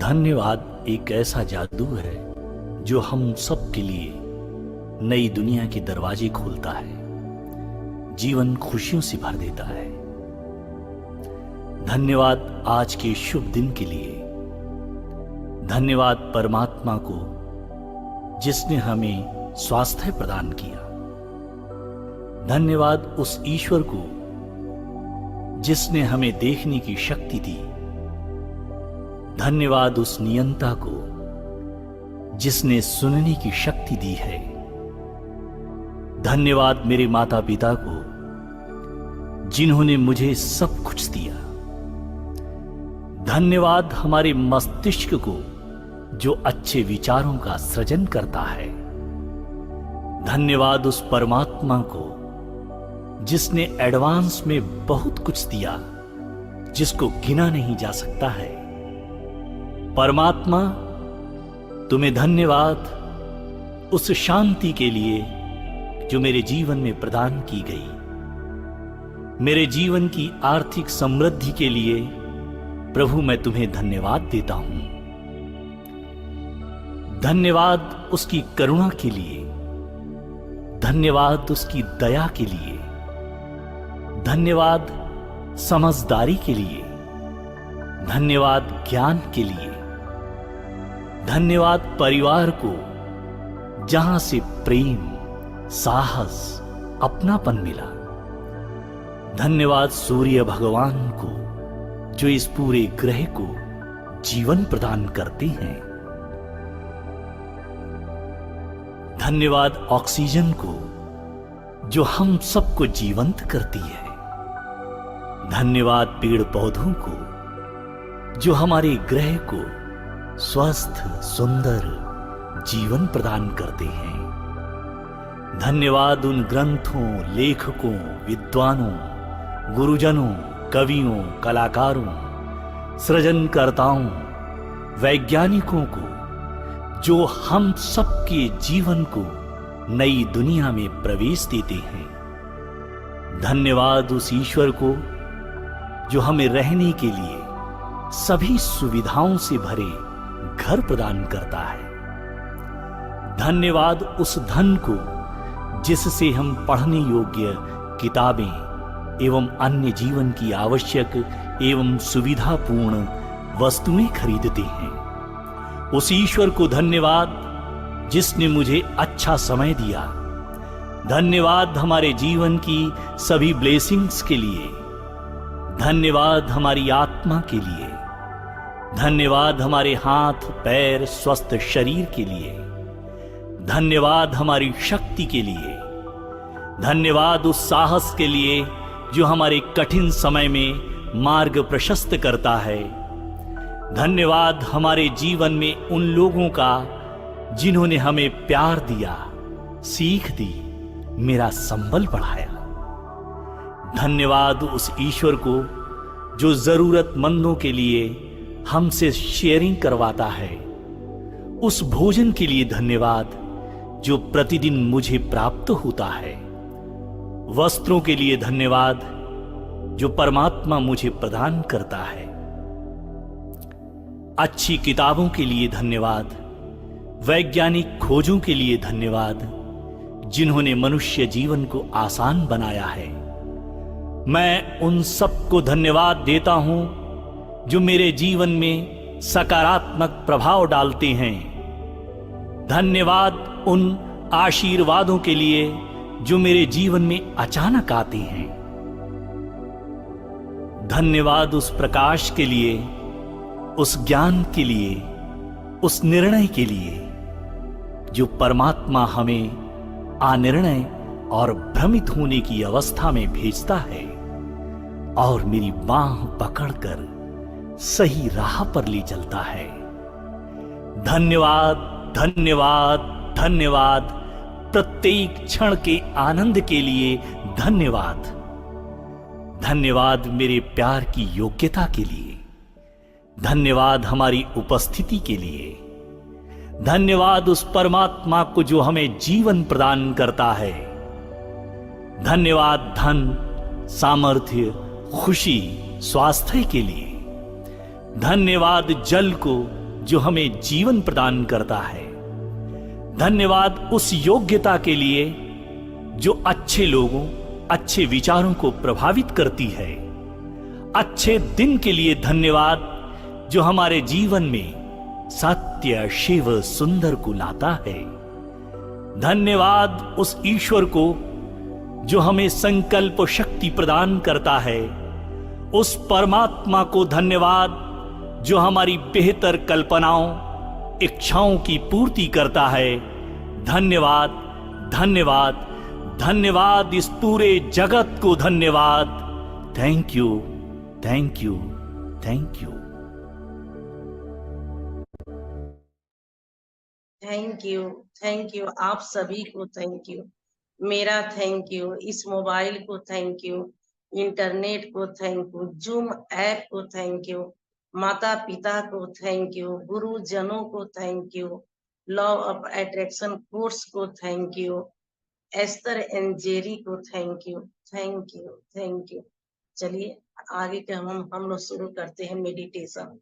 धन्यवाद एक ऐसा जादू है जो हम सब के लिए नई दुनिया के दरवाजे खोलता है, जीवन खुशियों से भर देता है। धन्यवाद आज के शुभ दिन के लिए। धन्यवाद परमात्मा को जिसने हमें स्वास्थ्य प्रदान किया। धन्यवाद उस ईश्वर को जिसने हमें देखने की शक्ति दी। धन्यवाद उस नियंता को जिसने सुनने की शक्ति दी है। धन्यवाद मेरे माता पिता को जिन्होंने मुझे सब कुछ दिया। धन्यवाद हमारे मस्तिष्क को जो अच्छे विचारों का सृजन करता है। धन्यवाद उस परमात्मा को जिसने एडवांस में बहुत कुछ दिया जिसको गिना नहीं जा सकता है। परमात्मा तुम्हें धन्यवाद उस शांति के लिए जो मेरे जीवन में प्रदान की गई। मेरे जीवन की आर्थिक समृद्धि के लिए प्रभु मैं तुम्हें धन्यवाद देता हूं। धन्यवाद उसकी करुणा के लिए। धन्यवाद उसकी दया के लिए। धन्यवाद समझदारी के लिए। धन्यवाद ज्ञान के लिए। धन्यवाद परिवार को जहां से प्रेम, साहस, अपनापन मिला। धन्यवाद सूर्य भगवान को जो इस पूरे ग्रह को जीवन प्रदान करते हैं। धन्यवाद ऑक्सीजन को जो हम सबको जीवंत करती है। धन्यवाद पेड़ पौधों को जो हमारे ग्रह को स्वस्थ, सुंदर जीवन प्रदान करते हैं। धन्यवाद उन ग्रंथों, लेखकों, विद्वानों, गुरुजनों, कवियों, कलाकारों, सृजनकर्ताओं, वैज्ञानिकों को जो हम सबके जीवन को नई दुनिया में प्रवेश देते हैं। धन्यवाद उस ईश्वर को जो हमें रहने के लिए सभी सुविधाओं से भरे घर प्रदान करता है। धन्यवाद उस धन को जिससे हम पढ़ने योग्य किताबें एवं अन्य जीवन की आवश्यक एवं सुविधापूर्ण वस्तुएं खरीदते हैं। उस ईश्वर को धन्यवाद जिसने मुझे अच्छा समय दिया। धन्यवाद हमारे जीवन की सभी ब्लेसिंग्स के लिए। धन्यवाद हमारी आत्मा के लिए। धन्यवाद हमारे हाथ पैर स्वस्थ शरीर के लिए। धन्यवाद हमारी शक्ति के लिए। धन्यवाद उस साहस के लिए जो हमारे कठिन समय में मार्ग प्रशस्त करता है। धन्यवाद हमारे जीवन में उन लोगों का जिन्होंने हमें प्यार दिया, सीख दी, मेरा संबल बढ़ाया। धन्यवाद उस ईश्वर को जो जरूरतमंदों के लिए हमसे शेयरिंग करवाता है। उस भोजन के लिए धन्यवाद जो प्रतिदिन मुझे प्राप्त होता है। वस्त्रों के लिए धन्यवाद जो परमात्मा मुझे प्रदान करता है। अच्छी किताबों के लिए धन्यवाद। वैज्ञानिक खोजों के लिए धन्यवाद जिन्होंने मनुष्य जीवन को आसान बनाया है। मैं उन सबको धन्यवाद देता हूं जो मेरे जीवन में सकारात्मक प्रभाव डालते हैं। धन्यवाद उन आशीर्वादों के लिए जो मेरे जीवन में अचानक आते हैं। धन्यवाद उस प्रकाश के लिए, उस ज्ञान के लिए, उस निर्णय के लिए जो परमात्मा हमें अनिर्णय और भ्रमित होने की अवस्था में भेजता है और मेरी बांह पकड़कर सही राह पर ले चलता है। धन्यवाद, धन्यवाद, धन्यवाद। प्रत्येक क्षण के आनंद के लिए धन्यवाद। धन्यवाद मेरे प्यार की योग्यता के लिए। धन्यवाद हमारी उपस्थिति के लिए। धन्यवाद उस परमात्मा को जो हमें जीवन प्रदान करता है। धन्यवाद धन, सामर्थ्य, खुशी, स्वास्थ्य के लिए। धन्यवाद जल को जो हमें जीवन प्रदान करता है। धन्यवाद उस योग्यता के लिए जो अच्छे लोगों, अच्छे विचारों को प्रभावित करती है। अच्छे दिन के लिए धन्यवाद जो हमारे जीवन में सत्य, शिव, सुंदर को लाता है। धन्यवाद उस ईश्वर को जो हमें संकल्प शक्ति प्रदान करता है। उस परमात्मा को धन्यवाद जो हमारी बेहतर कल्पनाओं, इच्छाओं की पूर्ति करता है। धन्यवाद, धन्यवाद, धन्यवाद इस पूरे जगत को धन्यवाद। Thank you, thank you, thank you. Thank you आप सभी को थैंक यू। मेरा थैंक यू, इस मोबाइल को थैंक यू, इंटरनेट को थैंक यू, जूम ऐप को थैंक यू, माता पिता को थैंक यू, गुरुजनों को thank you, law of attraction course को thank you, Esther and Jerry को thank you, thank you, thank you. चलिए आगे के हम लोग शुरू करते हैं मेडिटेशन।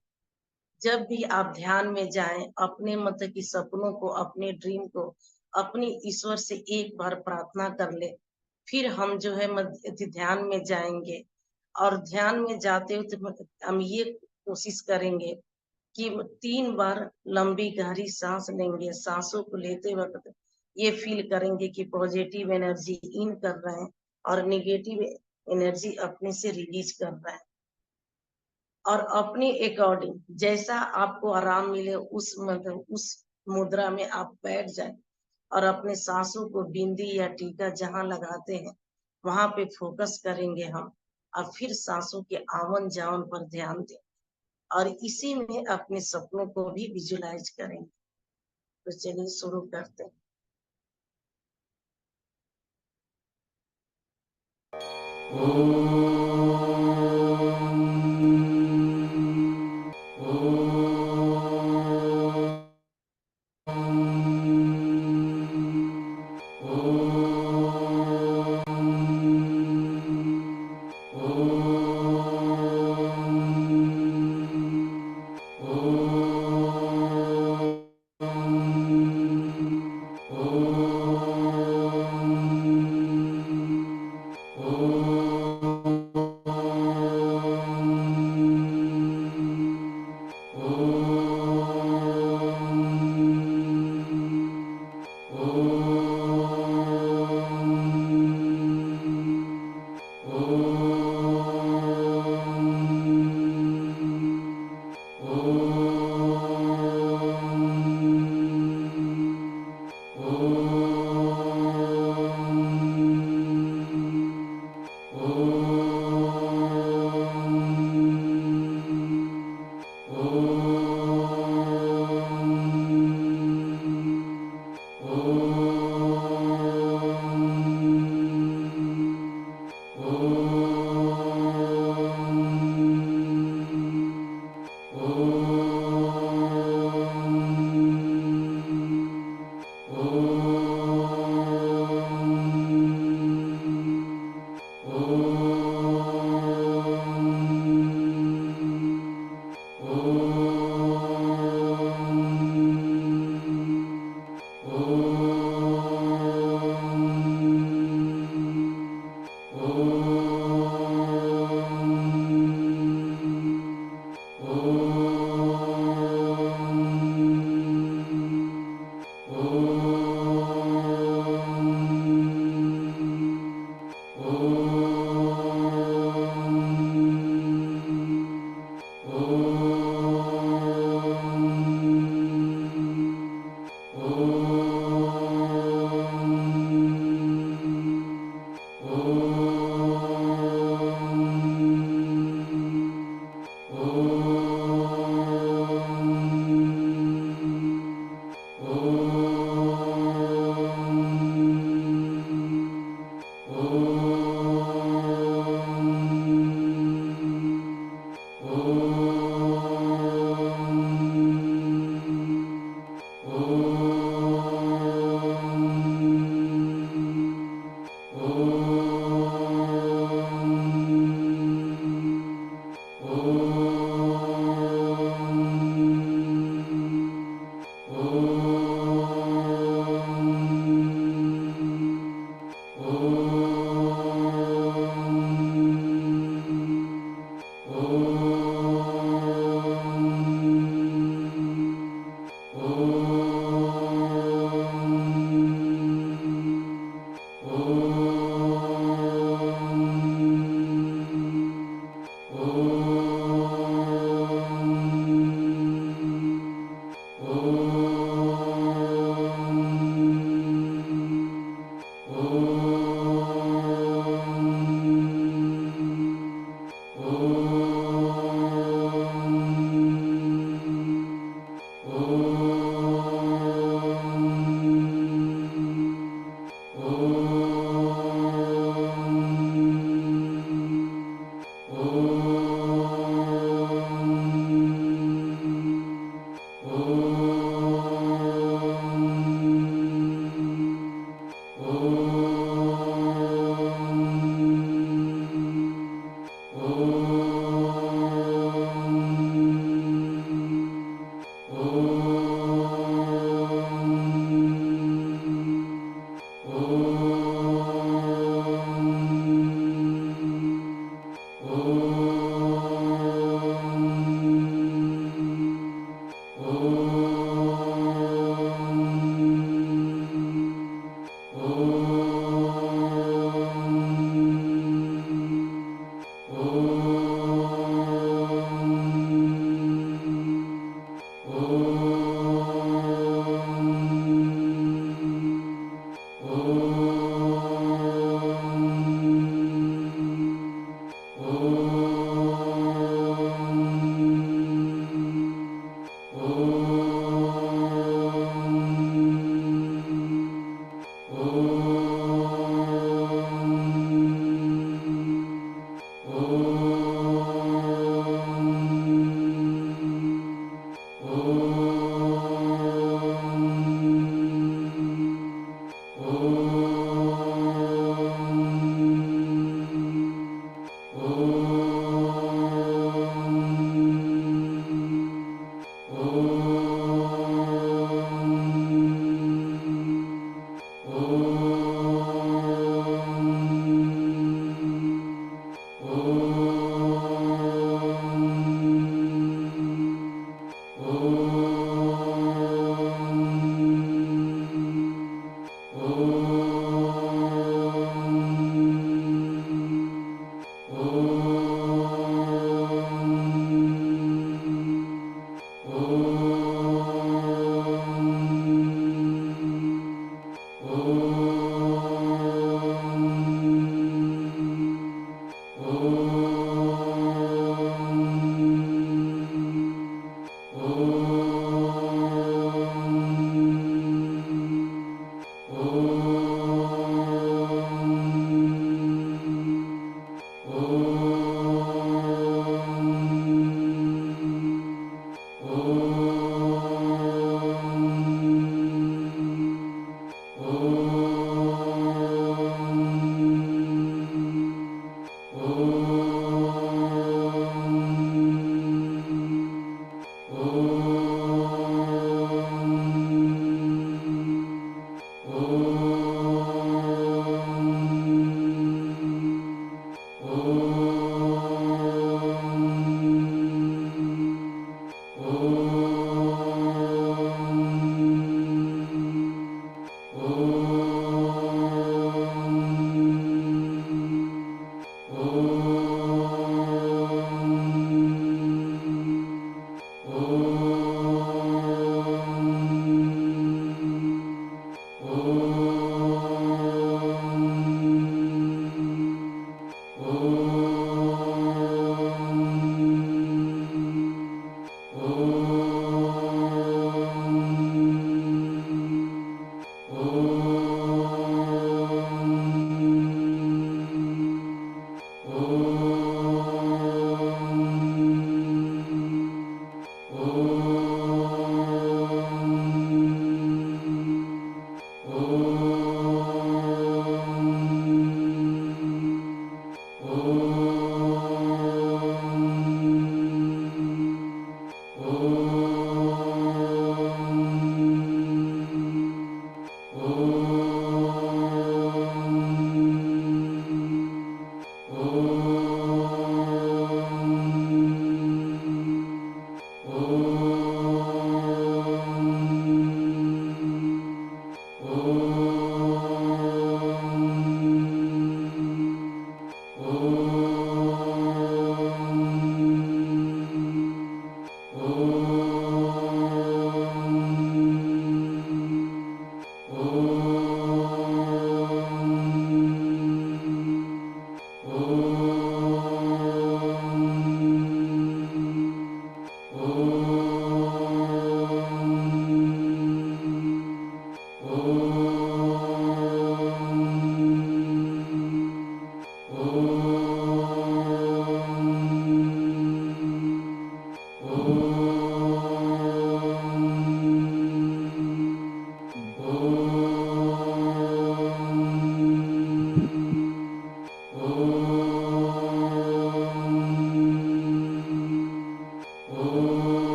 जब भी आप ध्यान में जाएं, अपने मतलब की सपनों को, अपने ड्रीम को, अपने ईश्वर से एक बार प्रार्थना कर ले। फिर हम जो है ध्यान में जाएंगे और ध्यान में जाते हुए हम ये कोशिश करेंगे कि 3 बार लंबी गहरी सांस लेंगे। सांसों को लेते वक्त ये फील करेंगे कि पॉजिटिव एनर्जी इन कर रहे हैं और निगेटिव एनर्जी अपने से रिलीज कर रहा है। और अपने अकॉर्डिंग जैसा आपको आराम मिले उस मुद्रा में आप बैठ जाए और अपने सांसों को बिंदी या टीका जहां लगाते हैं वहां पे फोकस करेंगे हम, और फिर सांसों के आवन जावन पर ध्यान दें और इसी में अपने सपनों को भी विजुलाइज करेंगे। तो चलिए शुरू करते हैं। Oh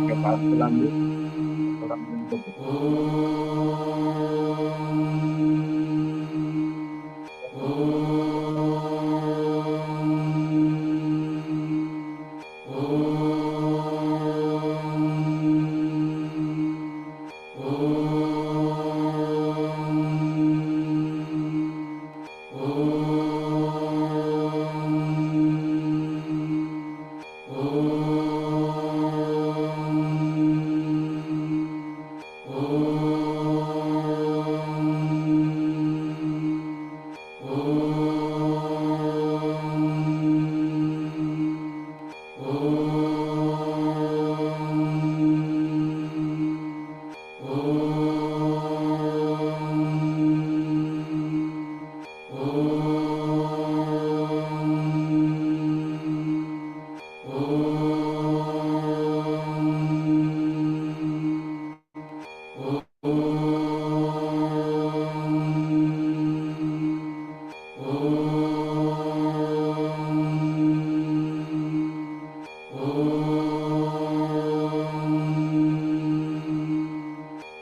Kapag lanjut, orang bentuk.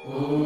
Oh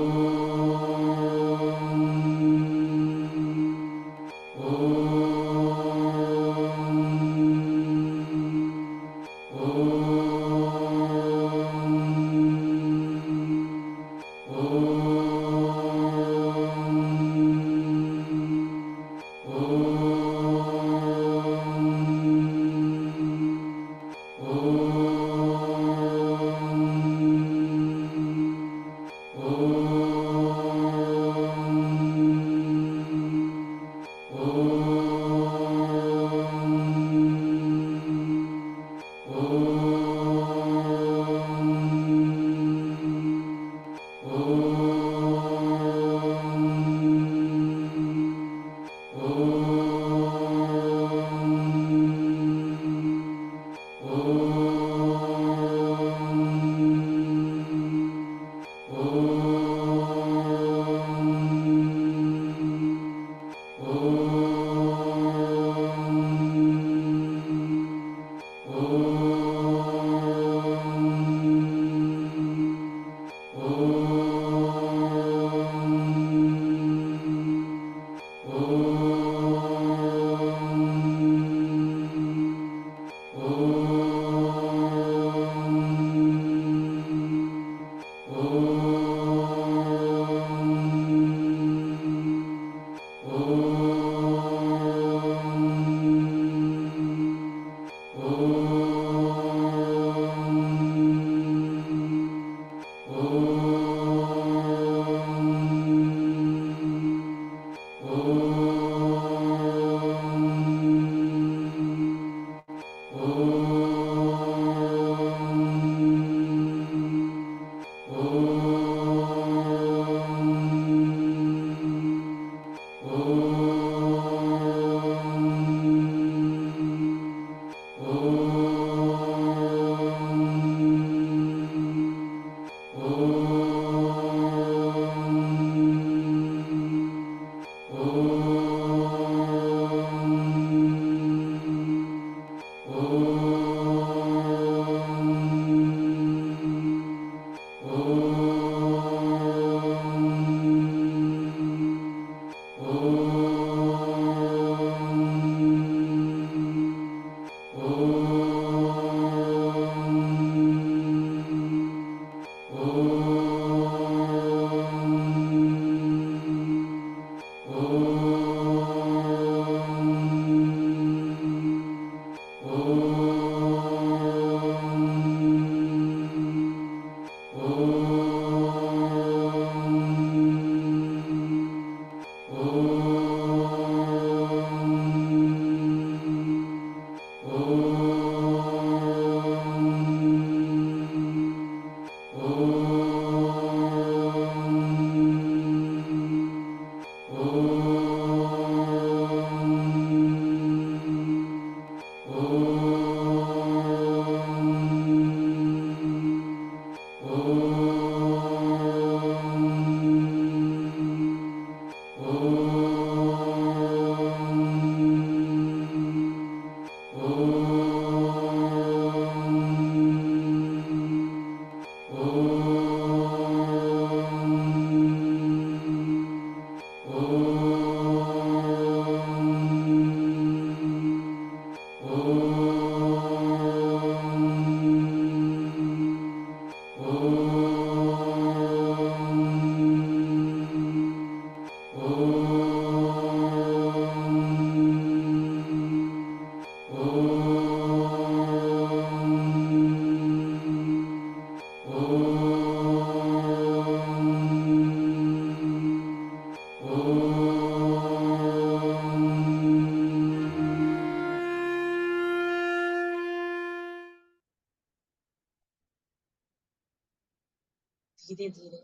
धीरे धीरे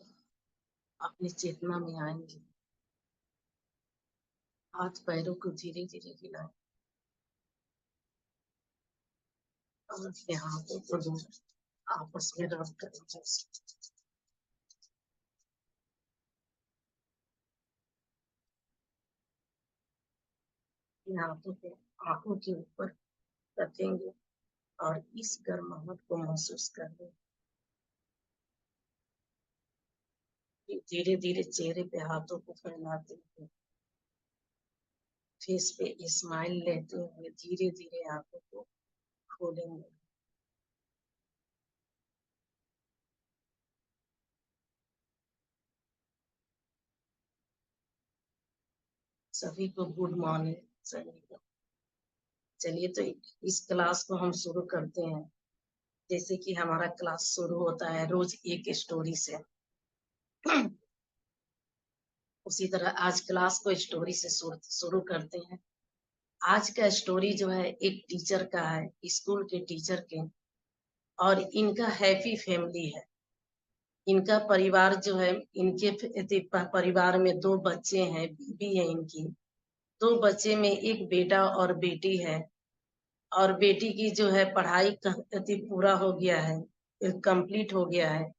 अपनी चेतना में आएंगे। हाथ पैरों को धीरे धीरे हिलाएं और अपने हाथों को दोनों आपस में रब करेंगे। इन हाथों को आंखों के ऊपर रखेंगे और इस गर्माहट को महसूस करेंगे। धीरे धीरे चेहरे पे हाथों को फैलाते हुए, फेस पे स्माइल लेते हुए धीरे धीरे आंखों को खोलेंगे। सभी को गुड मॉर्निंग। सभी को चलिए, तो इस क्लास को हम शुरू करते हैं। जैसे कि हमारा क्लास शुरू होता है रोज एक स्टोरी से, उसी तरह आज क्लास को स्टोरी से शुरू करते हैं। आज का स्टोरी जो है एक टीचर का है, स्कूल के टीचर के, और इनका हैप्पी फैमिली है। इनका परिवार जो है, इनके परिवार में 2 बच्चे हैं, बीबी है इनकी। 2 बच्चे में एक बेटा और बेटी है, और बेटी की जो है पढ़ाई पूरा हो गया है, कंप्लीट हो गया है,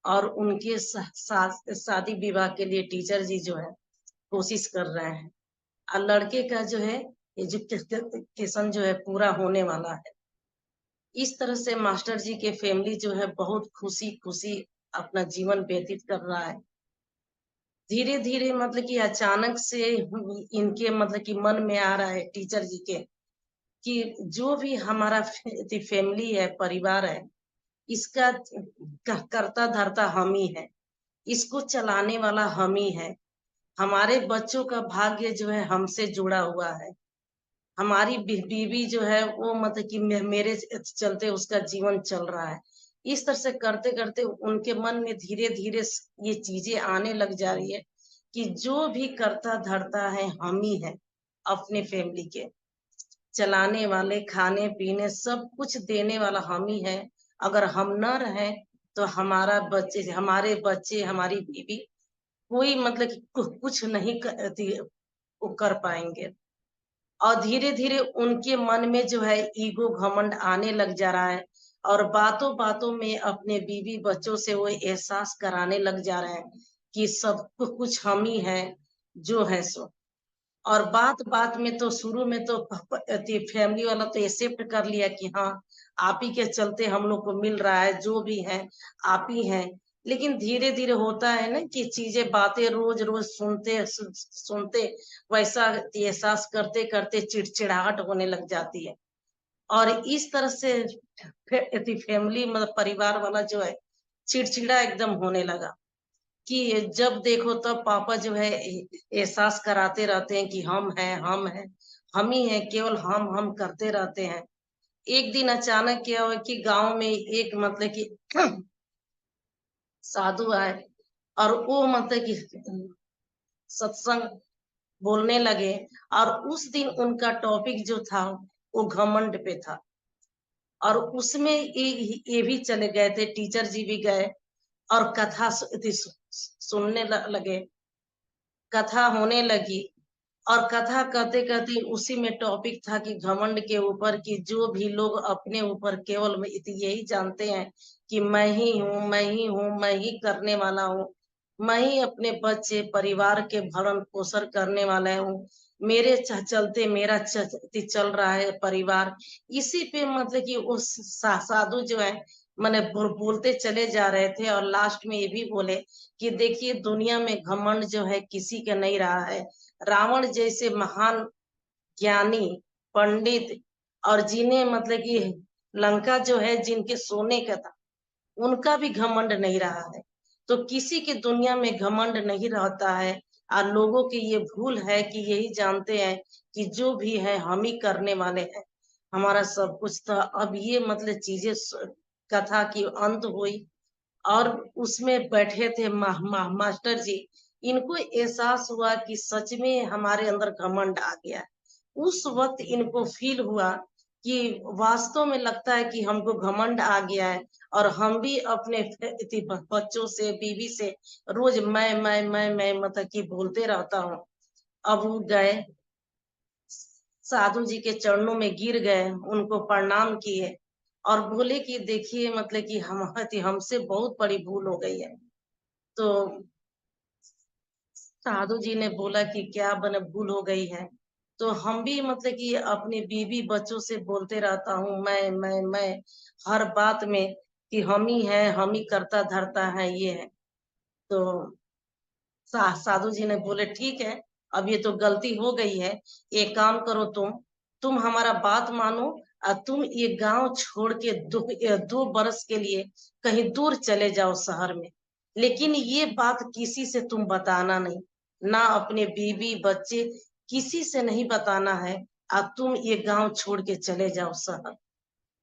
और उनके शादी विवाह के लिए टीचर जी जो है कोशिश कर रहे हैं। और लड़के का जो है एजुकेशन जो है पूरा होने वाला है। इस तरह से मास्टर जी के फैमिली जो है बहुत खुशी खुशी अपना जीवन व्यतीत कर रहा है। धीरे धीरे मतलब कि अचानक से इनके मतलब कि मन में आ रहा है टीचर जी के कि जो भी हमारा फैमिली है, परिवार है, इसका करता धरता हम ही है, इसको चलाने वाला हम ही है। हमारे बच्चों का भाग्य जो है हमसे जुड़ा हुआ है। हमारी बीवी जो है वो मतलब कि मेरे चलते उसका जीवन चल रहा है। इस तरह से करते करते उनके मन में धीरे धीरे ये चीजें आने लग जा रही है कि जो भी करता धरता है हम ही है, अपने फैमिली के चलाने वाले, खाने पीने सब कुछ देने वाला हम ही है। अगर हम न रहे तो हमारे बच्चे हमारी बीवी कोई मतलब कि कुछ नहीं कर पाएंगे। और धीरे धीरे उनके मन में जो है ईगो घमंड आने लग जा रहा है, और बातों बातों में अपने बीवी बच्चों से वो एहसास कराने लग जा रहे हैं कि सब कुछ हम ही है जो है सो। और बात बात में तो शुरू में तो फैमिली वाला तो एक्सेप्ट कर लिया कि हाँ, आप ही के चलते हम लोग को मिल रहा है, जो भी है आप ही हैं। लेकिन धीरे धीरे होता है ना कि चीजें बातें रोज रोज सुनते वैसा एहसास करते करते चिड़चिड़ाहट होने लग जाती है। और इस तरह से फैमिली मतलब परिवार वाला जो है चिड़चिड़ा एकदम होने लगा कि जब देखो तब पापा जो है एहसास कराते रहते हैं कि हम हैं, हम हैं, हम ही हैं, केवल हम करते रहते हैं। एक दिन अचानक क्या हुआ कि गांव में एक मतलब कि साधु आए, और वो मतलब कि सत्संग बोलने लगे। और उस दिन उनका टॉपिक जो था वो घमंड पे था, और उसमें ये भी चले गए थे, टीचर जी भी गए और कथा सुनने लगे। कथा होने लगी, और कथा करते करते उसी में टॉपिक था कि घमंड के ऊपर, कि जो भी लोग अपने ऊपर केवल यही जानते हैं कि मैं ही हूँ, मैं ही हूँ, मैं ही करने वाला हूँ, मैं ही अपने बच्चे परिवार के भरण पोषण करने वाला हूँ, मेरे चलते मेरा चल रहा है परिवार। इसी पे मतलब कि उस साधु जो है मैंने बोलते चले जा रहे थे, और लास्ट में ये भी बोले कि देखिए दुनिया में घमंड जो है किसी का नहीं रहा है। रावण जैसे महान ज्ञानी, पंडित, और जिन्हें मतलब कि लंका जो है जिनके सोने का था, उनका भी घमंड नहीं रहा है। तो किसी की दुनिया में घमंड नहीं रहता है। और लोगों की ये भूल है कि यही जानते हैं कि जो भी है हम ही करने वाले हैं, हमारा सब कुछ था। अब ये मतलब चीजें कथा की अंत हुई, और उसमें बैठे थे मास्टर जी। इनको एहसास हुआ कि सच में हमारे अंदर घमंड आ गया। उस वक्त इनको फील हुआ कि वास्तव में लगता है कि हमको घमंड आ गया है, और हम भी अपने बच्चों से, बीवी से रोज मैं मतलब कि बोलते रहता हूँ। अब वो गए, साधु जी के चरणों में गिर गए, उनको प्रणाम किए और बोले कि देखिए मतलब कि हमसे बहुत बड़ी भूल हो गई है। तो साधु जी ने बोला कि क्या बने भूल हो गई है। तो हम भी मतलब कि अपने बीवी बच्चों से बोलते रहता हूँ मैं हर बात में, कि हम ही है, हम ही करता धरता है ये है। तो साधु जी ने बोले ठीक है, अब ये तो गलती हो गई है, एक काम करो, तुम हमारा बात मानो और तुम ये गांव छोड़ के 2 बरस के लिए कहीं दूर चले जाओ शहर में। लेकिन ये बात किसी से तुम बताना नहीं, ना अपने बीवी बच्चे, किसी से नहीं बताना है। और तुम ये गांव छोड़ के चले जाओ शहर।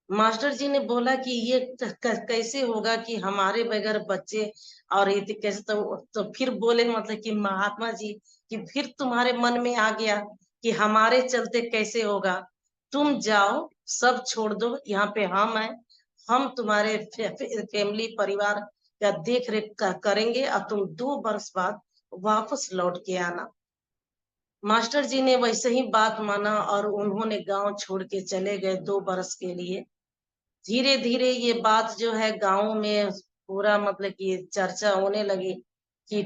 मास्टर जी ने बोला कि ये कैसे होगा कि हमारे बगैर बच्चे, और ये कैसे, तो फिर बोले मतलब कि महात्मा जी, कि फिर तुम्हारे मन में आ गया कि हमारे चलते कैसे होगा, तुम जाओ, सब छोड़ दो, यहाँ पे हम हैं, हम तुम्हारे फैमिली परिवार का देख रेख करेंगे, और तुम 2 बरस बाद वापस लौट के आना। मास्टर जी ने वैसे ही बात माना और उन्होंने गांव छोड़ के चले गए 2 बरस के लिए। धीरे धीरे ये बात जो है गांव में पूरा मतलब कि चर्चा होने लगी कि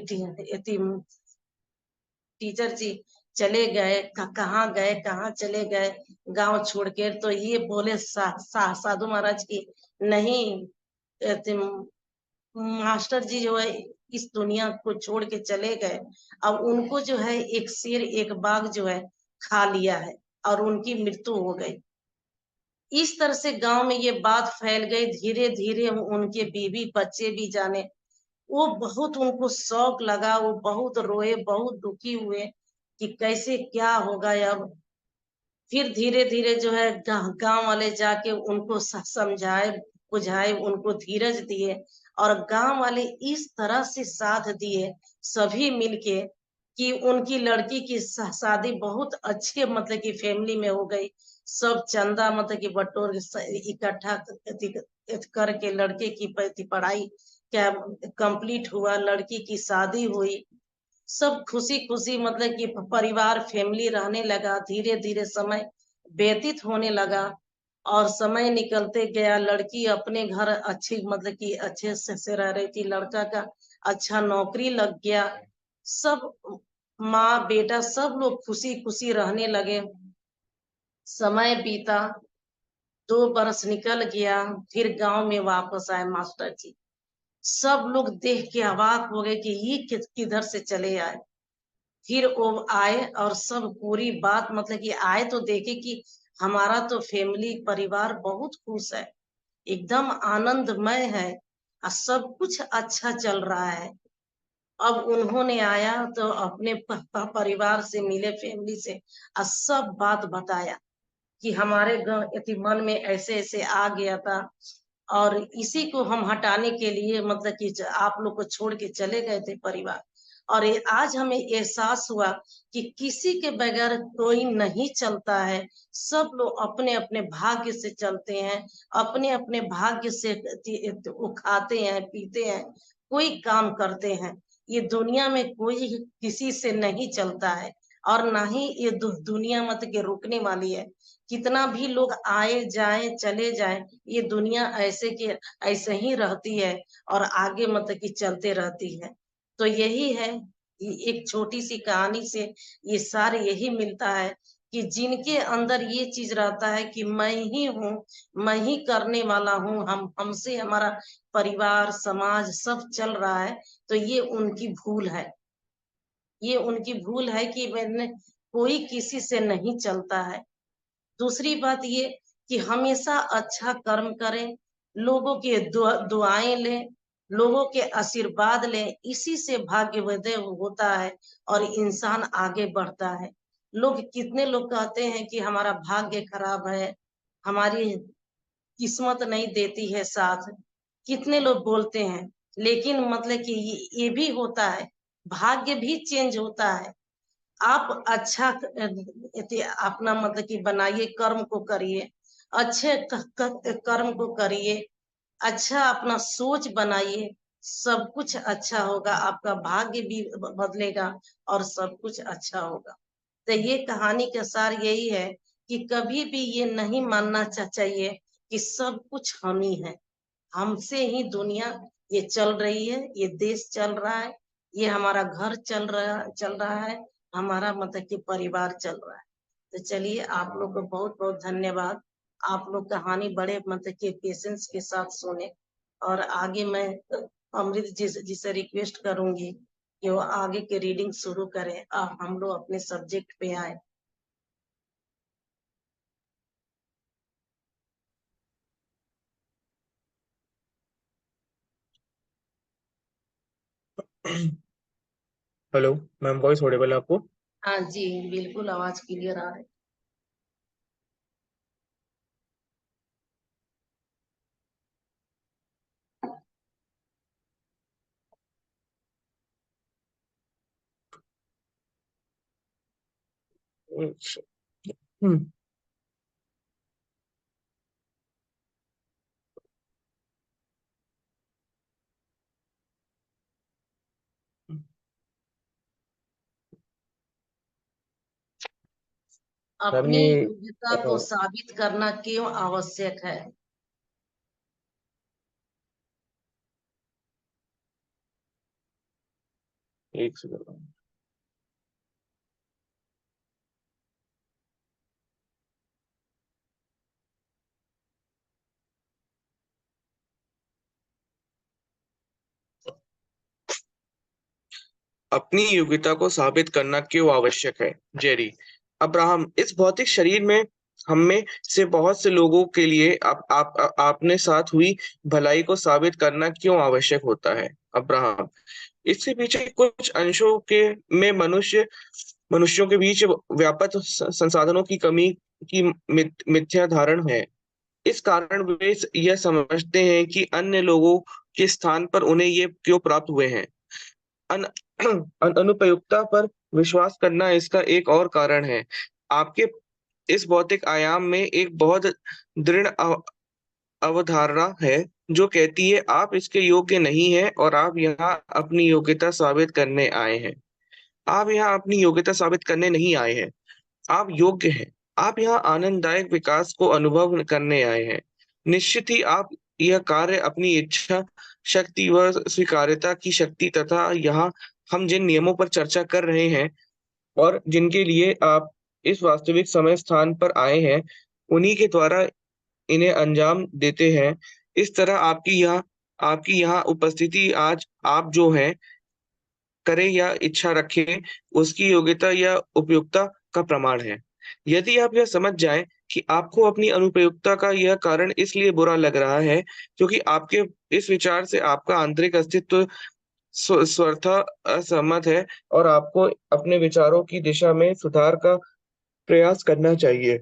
टीचर जी चले गए, कहाँ गए, कहाँ चले गए गांव छोड़ के। तो ये बोले साधु महाराज की नहीं, मास्टर जी जो है इस दुनिया को छोड़ के चले गए। अब उनको जो है एक शेर एक बाघ जो है खा लिया है, और उनकी मृत्यु हो गई। इस तरह से गांव में ये बात फैल गई। धीरे धीरे उनके बीवी बच्चे भी जाने, वो बहुत उनको शौक लगा, वो बहुत रोए, बहुत दुखी हुए कि कैसे क्या होगा अब। फिर धीरे धीरे जो है गांव वाले जाके उनको समझाए, बुझाए, उनको धीरज दिए, और गांव वाले इस तरह से साथ दिए सभी मिलके कि उनकी लड़की की शादी बहुत अच्छे मतलब की फैमिली में हो गई। सब चंदा मतलब की बटोर इकट्ठा करके लड़के की पढ़ाई क्या कंप्लीट हुआ, लड़की की शादी हुई, सब खुशी खुशी मतलब कि परिवार फैमिली रहने लगा। धीरे धीरे समय व्यतीत होने लगा, और समय निकलते गया, लड़की अपने घर अच्छी मतलब कि अच्छे से रह रही थी, लड़का का अच्छा नौकरी लग गया। सब माँ बेटा सब लोग खुशी खुशी रहने लगे। समय बीता, 2 बरस निकल गया, फिर गांव में वापस आए मास्टर जी। सब लोग देख के अवाक हो गए कि ये किधर से चले आए। फिर वो आए और सब पूरी बात मतलब कि आए तो देखे कि हमारा तो फैमिली परिवार बहुत खुश है, एकदम आनंदमय है, और सब कुछ अच्छा चल रहा है। अब उन्होंने आया तो अपने परिवार से मिले, फैमिली से, और सब बात बताया कि हमारे मन में ऐसे ऐसे आ गया था, और इसी को हम हटाने के लिए मतलब कि आप लोग को छोड़ के चले गए थे परिवार। और ये आज हमें एहसास हुआ कि किसी के बगैर कोई नहीं चलता है। सब लोग अपने अपने भाग्य से चलते हैं, अपने अपने भाग्य से वो खाते हैं पीते हैं, कोई काम करते हैं। ये दुनिया में कोई किसी से नहीं चलता है, और ना ही ये दुनिया मतलब के रुकने वाली है। कितना भी लोग आए जाएं चले जाएं, ये दुनिया ऐसे के ऐसे ही रहती है, और आगे मतलब कि चलते रहती है। तो यही है, एक छोटी सी कहानी से ये सार यही मिलता है कि जिनके अंदर ये चीज रहता है कि मैं ही हूँ, मैं ही करने वाला हूँ, हमसे हमारा परिवार समाज सब चल रहा है, तो ये उनकी भूल है। ये उनकी भूल है कि मैंने कोई किसी से नहीं चलता है। दूसरी बात ये कि हमेशा अच्छा कर्म करें, लोगों के दुआएं लें, लोगों के आशीर्वाद लें, इसी से भाग्योदय होता है और इंसान आगे बढ़ता है। लोग कितने लोग कहते हैं कि हमारा भाग्य खराब है, हमारी किस्मत नहीं देती है साथ, कितने लोग बोलते हैं। लेकिन मतलब कि ये भी होता है, भाग्य भी चेंज होता है। आप अच्छा अपना मतलब कि बनाइए, कर्म को करिए, अच्छे कर्म को करिए, अच्छा अपना सोच बनाइए, सब कुछ अच्छा होगा, आपका भाग्य भी बदलेगा और सब कुछ अच्छा होगा। तो ये कहानी का सार यही है कि कभी भी ये नहीं मानना चाहिए कि सब कुछ हम ही है, हमसे ही दुनिया ये चल रही है, ये देश चल रहा है, ये हमारा घर चल रहा है, हमारा मतलब कि परिवार चल रहा है। तो चलिए, आप लोग को बहुत बहुत धन्यवाद। आप लोग कहानी बड़े मतलब कि पेशेंस के साथ सुने, और आगे मैं अमृत जी से रिक्वेस्ट करूंगी कि वो आगे के रीडिंग शुरू करें और हम लोग अपने सब्जेक्ट पे आए। हेलो मैम, वॉइस ऑडिबल है आपको? हाँ जी, बिल्कुल आवाज क्लियर आ रही। अच्छा। हम्म, मैम अपनी ये योग्यता को साबित करना क्यों आवश्यक है? एक सेकंड। अपनी योग्यता को साबित करना क्यों आवश्यक है? जेरी अब्राहम, इस भौतिक शरीर में हम में से बहुत से लोगों के लिए आपने साथ हुई भलाई को साबित करना क्यों आवश्यक होता है? अब्राहम, इसके पीछे कुछ अंशों के में मनुष्यों के बीच व्यापक संसाधनों की कमी की मिथ्या धारण है। इस कारण वे यह समझते हैं कि अन्य लोगों के स्थान पर उन्हें ये क्यों प्राप्त हुए हैं। अन, अनुपयुक्तता पर विश्वास करना इसका एक और कारण है। आपके इस भौतिक आयाम में एक बहुत दृढ़ अवधारणा है जो कहती है आप इसके योग्य नहीं हैं और आप यहाँ अपनी योग्यता साबित करने आए हैं। आप यहाँ अपनी योग्यता साबित करने नहीं आए हैं, आप योग्य हैं। आप यहाँ आनंददायक विकास को अनुभव करने आए हैं। निश्चित ही आप यह कार्य अपनी इच्छा शक्ति व स्वीकार्यता की शक्ति तथा यहाँ हम जिन नियमों पर चर्चा कर रहे हैं और जिनके लिए आप इस वास्तविक समय स्थान पर आए हैं, उन्हीं के द्वारा इन्हें अंजाम देते हैं। इस तरह आपकी यहाँ उपस्थिति आज आप जो हैं करें या इच्छा रखें, उसकी योग्यता या उपयुक्तता का प्रमाण है। यदि आप यह समझ जाएं कि आपको अपनी अनुपयुक्तता का यह कारण इसलिए बुरा लग रहा है क्योंकि आपके इस विचार से आपका आंतरिक अस्तित्व स्वतः असहमत है और आपको अपने विचारों की दिशा में सुधार का प्रयास करना चाहिए।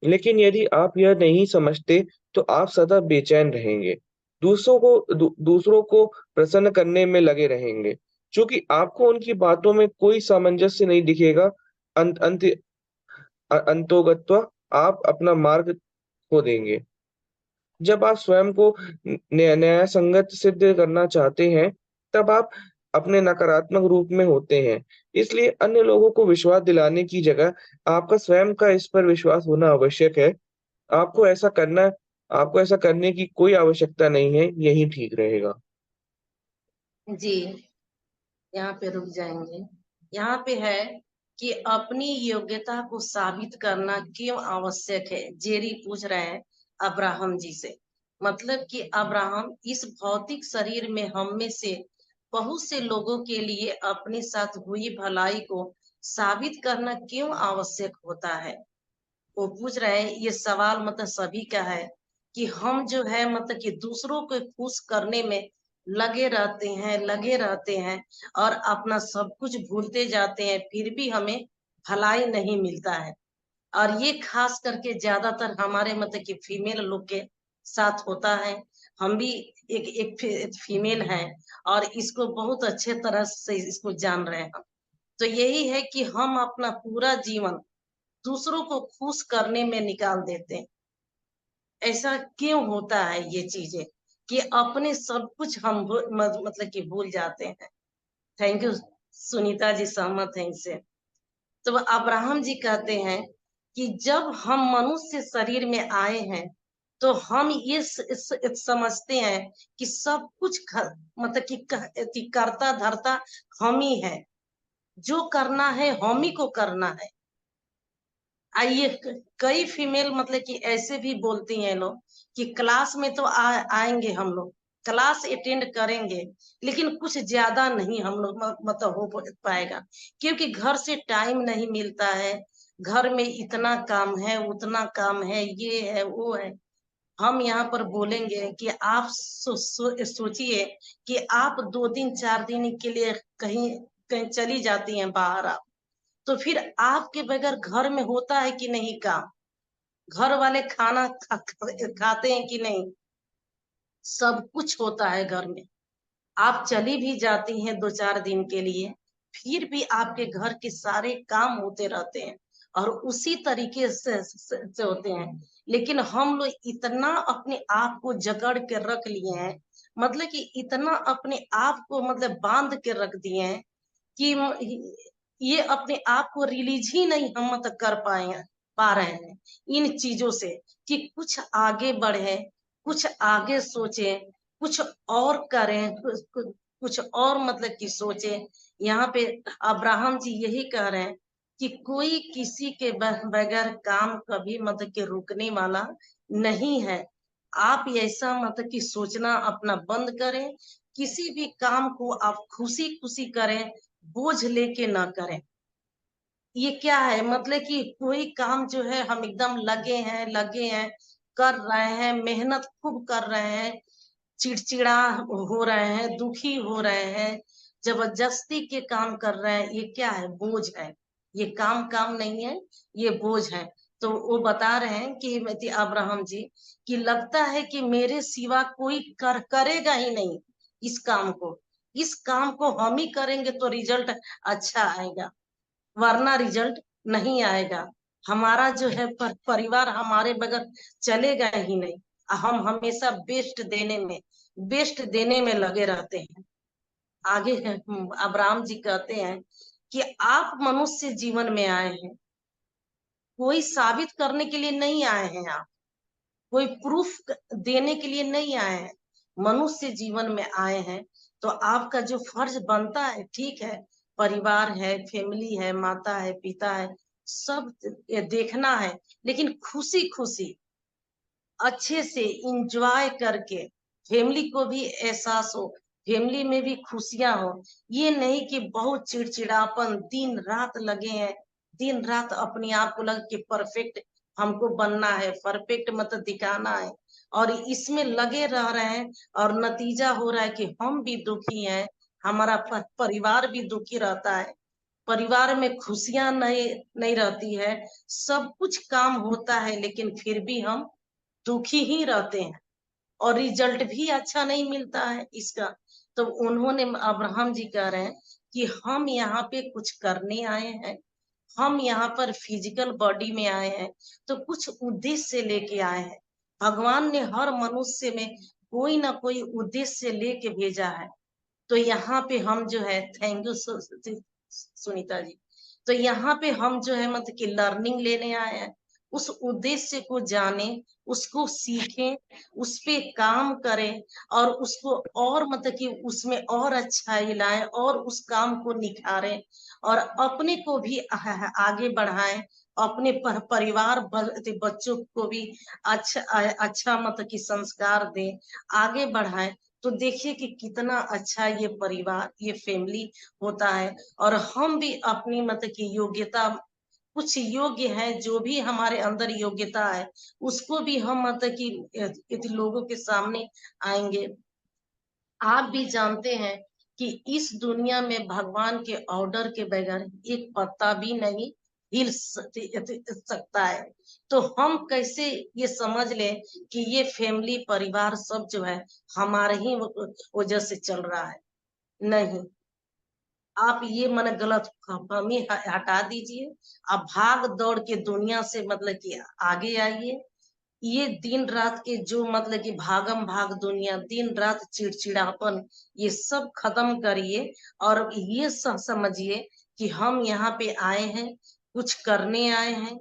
लेकिन यदि आप यह नहीं समझते तो आप सदा बेचैन रहेंगे, दूसरों को प्रसन्न करने में लगे रहेंगे। चूंकि आपको उनकी बातों में कोई सामंजस्य नहीं दिखेगा, अंत अंत अंतोगत्वा आप अपना मार्ग खो देंगे। जब आप स्वयं को न्याय संगत सिद्ध करना चाहते हैं, तब आप अपने नकारात्मक रूप में होते हैं। इसलिए अन्य लोगों को विश्वास दिलाने की जगह आपका स्वयं का इस पर विश्वास होना आवश्यक है। आपको ऐसा करना आपको ऐसा करने की कोई आवश्यकता नहीं है, यही ठीक रहेगा। जी, यहाँ पे रुक जाएंगे। यहाँ पे है कि अपनी योग्यता को साबित करना क्यों आवश्यक है, जेरी पूछ रहे हैं अब्राहम जी से। मतलब कि अब्राहम, इस भौतिक शरीर में हम में से बहुत से लोगों के लिए अपने साथ हुई भलाई को साबित करना क्यों आवश्यक होता है। वो पूछ रहे हैं, ये सवाल मतलब सभी का है कि हम जो है मतलब कि दूसरों को खुश करने में लगे रहते हैं और अपना सब कुछ भूलते जाते हैं, फिर भी हमें भलाई नहीं मिलता है। और ये खास करके ज्यादातर हमारे मतलब कि फीमेल लोग के साथ होता है। हम भी एक फीमेल हैं और इसको बहुत अच्छे तरह से इसको जान रहे हैं। तो यही है कि हम अपना पूरा जीवन दूसरों को खुश करने में निकाल देते हैं। ऐसा क्यों होता है ये चीजें कि अपने सब कुछ हम मतलब कि भूल जाते हैं। थैंक यू सुनीता जी, सहमत हैं इससे। तो अब्राहम जी कहते हैं कि जब हम मनुष्य शरीर में आए हैं तो हम ये समझते हैं कि सब कुछ मतलब कि करता धरता हम ही है, जो करना है हम ही को करना है। आइए, कई फीमेल मतलब कि ऐसे भी बोलती हैं लोग कि क्लास में तो आएंगे हम लोग, क्लास अटेंड करेंगे, लेकिन कुछ ज्यादा नहीं हम लोग मतलब हो पाएगा, क्योंकि घर से टाइम नहीं मिलता है, घर में इतना काम है, उतना काम है, ये है वो है। हम यहाँ पर बोलेंगे कि आप सोचिए कि आप 2 दिन 4 दिन के लिए कहीं कहीं चली जाती हैं बाहर, आप तो फिर आपके बगैर घर में होता है कि नहीं काम, घर वाले खाना खाते हैं कि नहीं, सब कुछ होता है घर में। आप चली भी जाती हैं 2 4 दिन के लिए, फिर भी आपके घर के सारे काम होते रहते हैं और उसी तरीके से होते हैं। लेकिन हम लोग इतना अपने आप को जकड़ के रख लिए हैं, मतलब कि इतना अपने आप को मतलब बांध के रख दिए हैं कि ये अपने आप को रिलीज ही नहीं हम मतलब कर पा रहे हैं इन चीजों से, कि कुछ आगे बढ़े, कुछ आगे सोचे, कुछ और करें, कुछ और मतलब कि सोचे। यहाँ पे अब्राहम जी यही कह रहे हैं कि कोई किसी के बगैर काम कभी मतलब कि रुकने वाला नहीं है। आप ऐसा मतलब कि सोचना अपना बंद करें, किसी भी काम को आप खुशी खुशी करें, बोझ लेके ना करें। ये क्या है मतलब कि कोई काम जो है हम एकदम लगे हैं, कर रहे हैं, मेहनत खूब कर रहे हैं, चिड़चिड़ा हो रहे हैं, दुखी हो रहे हैं, जबरदस्ती के काम कर रहे हैं, ये क्या है? बोझ है। ये काम नहीं है, ये बोझ है। तो वो बता रहे हैं कि अब्राहम जी कि लगता है कि मेरे सिवा कोई करेगा ही नहीं इस काम को, इस काम को हम ही करेंगे तो रिजल्ट अच्छा आएगा, वरना रिजल्ट नहीं आएगा। हमारा जो है परिवार हमारे बगैर चलेगा ही नहीं। हम हमेशा बेस्ट देने में लगे रहते हैं। आगे अब्राहम जी कहते हैं कि आप मनुष्य जीवन में आए हैं, कोई साबित करने के लिए नहीं आए हैं, आप कोई प्रूफ देने के लिए नहीं आए हैं, मनुष्य जीवन में आए हैं। तो आपका जो फर्ज बनता है, ठीक है, परिवार है, फैमिली है, माता है, पिता है, सब ये देखना है, लेकिन खुशी खुशी अच्छे से इंजॉय करके, फैमिली को भी एहसास हो, फैमिली में भी खुशियां हो। ये नहीं कि बहुत चिड़चिड़ापन, दिन रात लगे हैं, दिन रात अपने आप को लगे कि परफेक्ट हमको बनना है, परफेक्ट मतलब दिखाना है, और इसमें लगे रह रहे हैं, और नतीजा हो रहा है कि हम भी दुखी हैं, हमारा परिवार भी दुखी रहता है, परिवार में खुशियां नहीं रहती है, सब कुछ काम होता है, लेकिन फिर भी हम दुखी ही रहते हैं, और रिजल्ट भी अच्छा नहीं मिलता है इसका। तो उन्होंने, अब्राहम जी कह रहे हैं कि हम यहाँ पे कुछ करने आए हैं, हम यहाँ पर फिजिकल बॉडी में आए हैं, तो कुछ उद्देश्य लेके आए हैं। भगवान ने हर मनुष्य में कोई ना कोई उद्देश्य लेके भेजा है। तो यहाँ पे हम जो है, थैंक यू सुनीता जी, तो यहाँ पे हम जो है मतलब कि लर्निंग लेने आए हैं, उस उद्देश्य को जाने, उसको सीखें, उस पे काम करें, और उसको और मतलब कि उसमें और अच्छाई लाएं, और उस काम को निखारें, और अपने को भी आगे बढ़ाएं, अपने परिवार बच्चों को भी अच्छा अच्छा मतलब कि संस्कार दें, आगे बढ़ाएं। तो देखिए कि कितना अच्छा ये परिवार, ये फैमिली होता है। और हम भी अपनी मतलब की योग्यता, कुछ योग्य है, जो भी हमारे अंदर योग्यता है, उसको भी हम मतलब कि लोगों के सामने आएंगे। आप भी जानते हैं कि इस दुनिया में भगवान के ऑर्डर के बगैर एक पत्ता भी नहीं हिल सकता है। तो हम कैसे ये समझ लें कि ये फैमिली परिवार सब जो है हमारे ही वजह से चल रहा है? नहीं, आप ये मन गलत फहमी हटा दीजिए। आप भाग दौड़ के दुनिया से मतलब कि आगे आइए। ये दिन रात के जो मतलब कि भागम भाग दुनिया, दिन रात चिड़चिड़ापन, ये सब खत्म करिए और ये समझिए कि हम यहाँ पे आए हैं, कुछ करने आए हैं,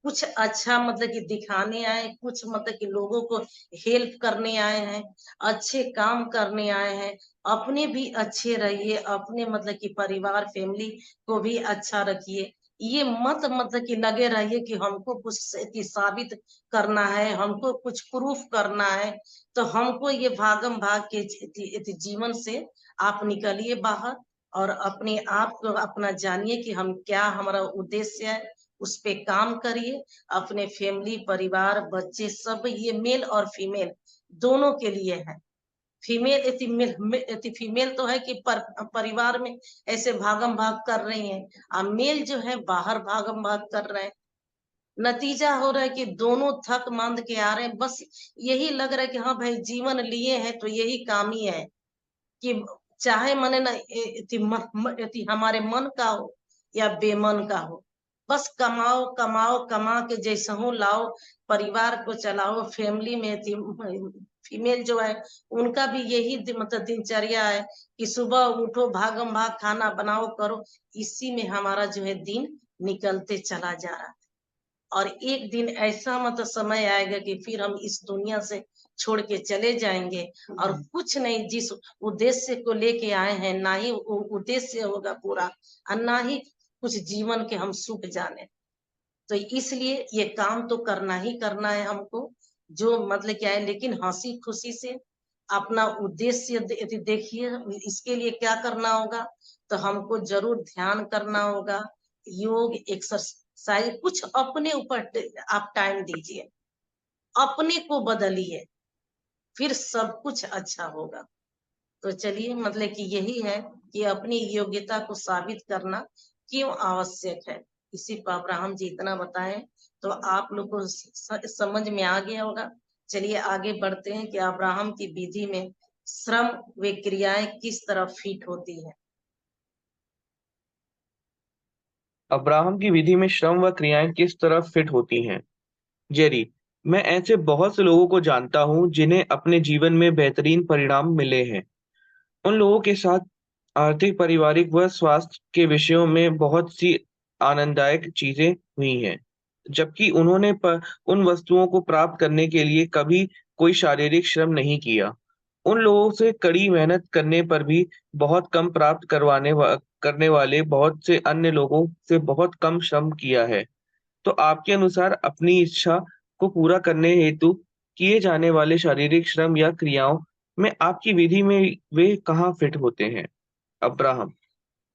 कुछ अच्छा मतलब कि दिखाने आए, कुछ मतलब कि लोगों को हेल्प करने आए हैं, अच्छे काम करने आए हैं। अपने भी अच्छे रहिए, अपने मतलब कि परिवार फैमिली को भी अच्छा रखिए। ये मत मतलब कि लगे रहिए कि हमको कुछ कि साबित करना है, हमको कुछ प्रूफ करना है। तो हमको ये भागम भाग के जीवन से आप निकलिए बाहर और अपने आप को अपना जानिए कि हम क्या हमारा उद्देश्य है, उस पे काम करिए। अपने फैमिली परिवार बच्चे सब, ये मेल और फीमेल दोनों के लिए है। फीमेल तो है कि परिवार में ऐसे भागम भाग कर रही हैं, और मेल जो है बाहर भागम भाग कर रहे हैं। नतीजा हो रहा है कि दोनों थक मांद के आ रहे हैं। बस यही लग रहा है कि हाँ भाई जीवन लिए हैं तो यही काम ही है कि चाहे मने ना हमारे मन का हो या बेमन का हो, बस कमाओ कमाओ, कमा के जैसे हो लाओ, परिवार को चलाओ। फैमिली में फीमेल जो है उनका भी यही मतलब दिनचर्या है कि सुबह उठो, भागम भाग, खाना बनाओ करो। इसी में हमारा जो है दिन निकलते चला जा रहा है। और एक दिन ऐसा मतलब समय आएगा कि फिर हम इस दुनिया से छोड़ के चले जाएंगे और कुछ नहीं, जिस उद्देश्य को लेके आए हैं ना ही वो उद्देश्य होगा पूरा, और ना ही कुछ जीवन के हम सुख जाने। तो इसलिए ये काम तो करना ही करना है हमको, जो मतलब क्या है, लेकिन हंसी खुशी से अपना उद्देश्य देखिए। इसके लिए क्या करना होगा, तो हमको जरूर ध्यान करना होगा, योग एक्सरसाइज, कुछ अपने ऊपर आप टाइम दीजिए, अपने को बदलिए, फिर सब कुछ अच्छा होगा। तो चलिए मतलब कि यही है कि अपनी योग्यता को साबित करना क्यों आवश्यक है, इसी पर अब्राहम जी इतना बताएं। तो आप लोग को समझ में आ गया होगा। चलिए आगे बढ़ते हैं कि अब्राहम की विधि में श्रम व क्रियाएं किस तरह फिट होती है। अब्राहम की विधि में श्रम व क्रियाएं किस तरह फिट होती हैं? जेरी, मैं ऐसे बहुत से लोगों को जानता हूं जिन्हें अपने जीवन में बेहतरीन परिणाम मिले हैं। उन लोगों के साथ आर्थिक, पारिवारिक व स्वास्थ्य के विषयों में बहुत सी आनंददायक चीजें हुई हैं, जबकि उन्होंने उन वस्तुओं को प्राप्त करने के लिए कभी कोई शारीरिक श्रम नहीं किया। उन लोगों से कड़ी मेहनत करने पर भी बहुत कम प्राप्त करने वाले बहुत से अन्य लोगों से बहुत कम श्रम किया है। तो आपके अनुसार अपनी इच्छा को पूरा करने हेतु किए जाने वाले शारीरिक श्रम या क्रियाओं में आपकी विधि में वे कहाँ फिट होते हैं? अब्राहम,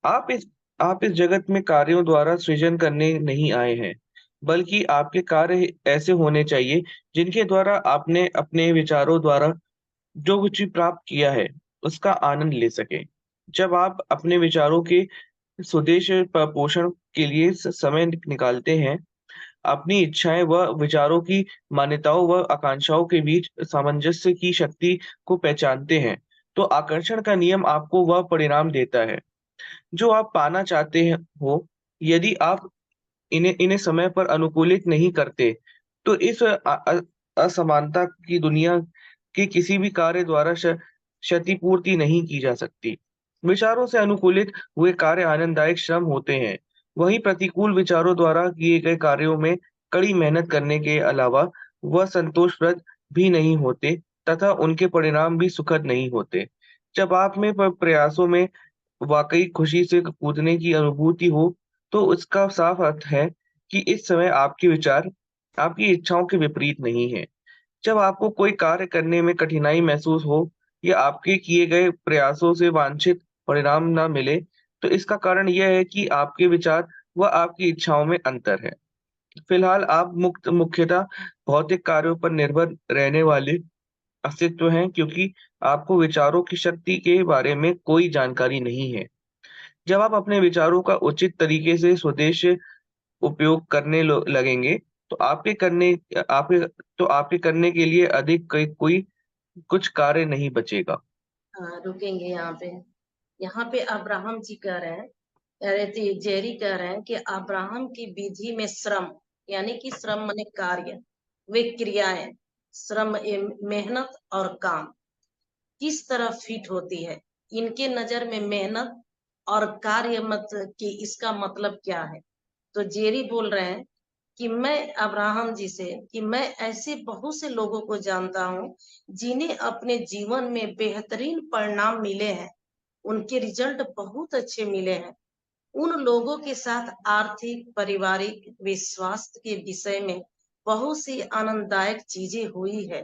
आप इस आप इस जगत में कार्यों द्वारा सृजन करने नहीं आए हैं, बल्कि आपके कार्य ऐसे होने चाहिए जिनके द्वारा आपने अपने विचारों द्वारा जो कुछ भी प्राप्त किया है, उसका आनंद ले सकें। जब आप अपने विचारों के स्वदेश पोषण के लिए समय निकालते हैं, अपनी इच्छाएं व विचारों की मान्यताओं व आकांक्षाओं के बीच सामंजस्य की शक्ति को पहचानते हैं, तो आकर्षण का नियम आपको वह परिणाम देता है जो आप पाना चाहते हो। यदि आप इन्हें इन्हें समय पर अनुकूलित नहीं करते, तो इस असमानता की दुनिया के किसी भी कार्य द्वारा क्षतिपूर्ति नहीं की जा सकती। विचारों से अनुकूलित हुए कार्य आनंददायक श्रम होते हैं। वहीं प्रतिकूल विचारों द्वारा किए गए कार्यों में कड़ी मेहनत करने के अलावा वह संतोषप्रद भी नहीं होते तथा उनके परिणाम भी सुखद नहीं होते। जब आप में प्रयासों में वाकई खुशी से कूदने की अनुभूति हो, तो उसका साफ अर्थ है कि इस समय आपके विचार आपकी इच्छाओं के विपरीत नहीं हैं। जब आपको कोई कार्य करने में कठिनाई महसूस हो या आपके किए गए प्रयासों से वांछित परिणाम न मिले, तो इसका कारण यह है कि आपके विचार व आपकी इच्छाओं में अंतर है। फिलहाल आप मुख्यतः भौतिक कार्यों पर निर्भर रहने वाले अस्तित्व हैं, क्योंकि आपको विचारों की शक्ति के बारे में कोई जानकारी नहीं है। जब आप अपने विचारों का उचित तरीके से स्वदेश उपयोग करने लगेंगे, तो आपके आपके करने के लिए अधिक कोई कुछ कार्य नहीं बचेगा। हाँ, रुकेंगे यहाँ पे अब्राहम जी कह रहे हैं, अरे जेरी कह रहे हैं कि अब्राहम की विधि में श्रम, यानी कि श्रम माने कार्य, वे क्रियाएं, श्रम, मेहनत और काम किस तरह फिट होती है। इनके नजर में मेहनत और कार्य मत कि इसका मतलब क्या है। तो जेरी बोल रहे हैं कि मैं अब्राहम जी से कि मैं ऐसे बहुत से लोगों को जानता हूं जिन्हें अपने जीवन में बेहतरीन परिणाम मिले हैं, उनके रिजल्ट बहुत अच्छे मिले हैं। उन लोगों के साथ आर्थिक, पारिवारिक, व स्वास्थ्य के विषय में बहुत सी आनंददायक चीजें हुई है।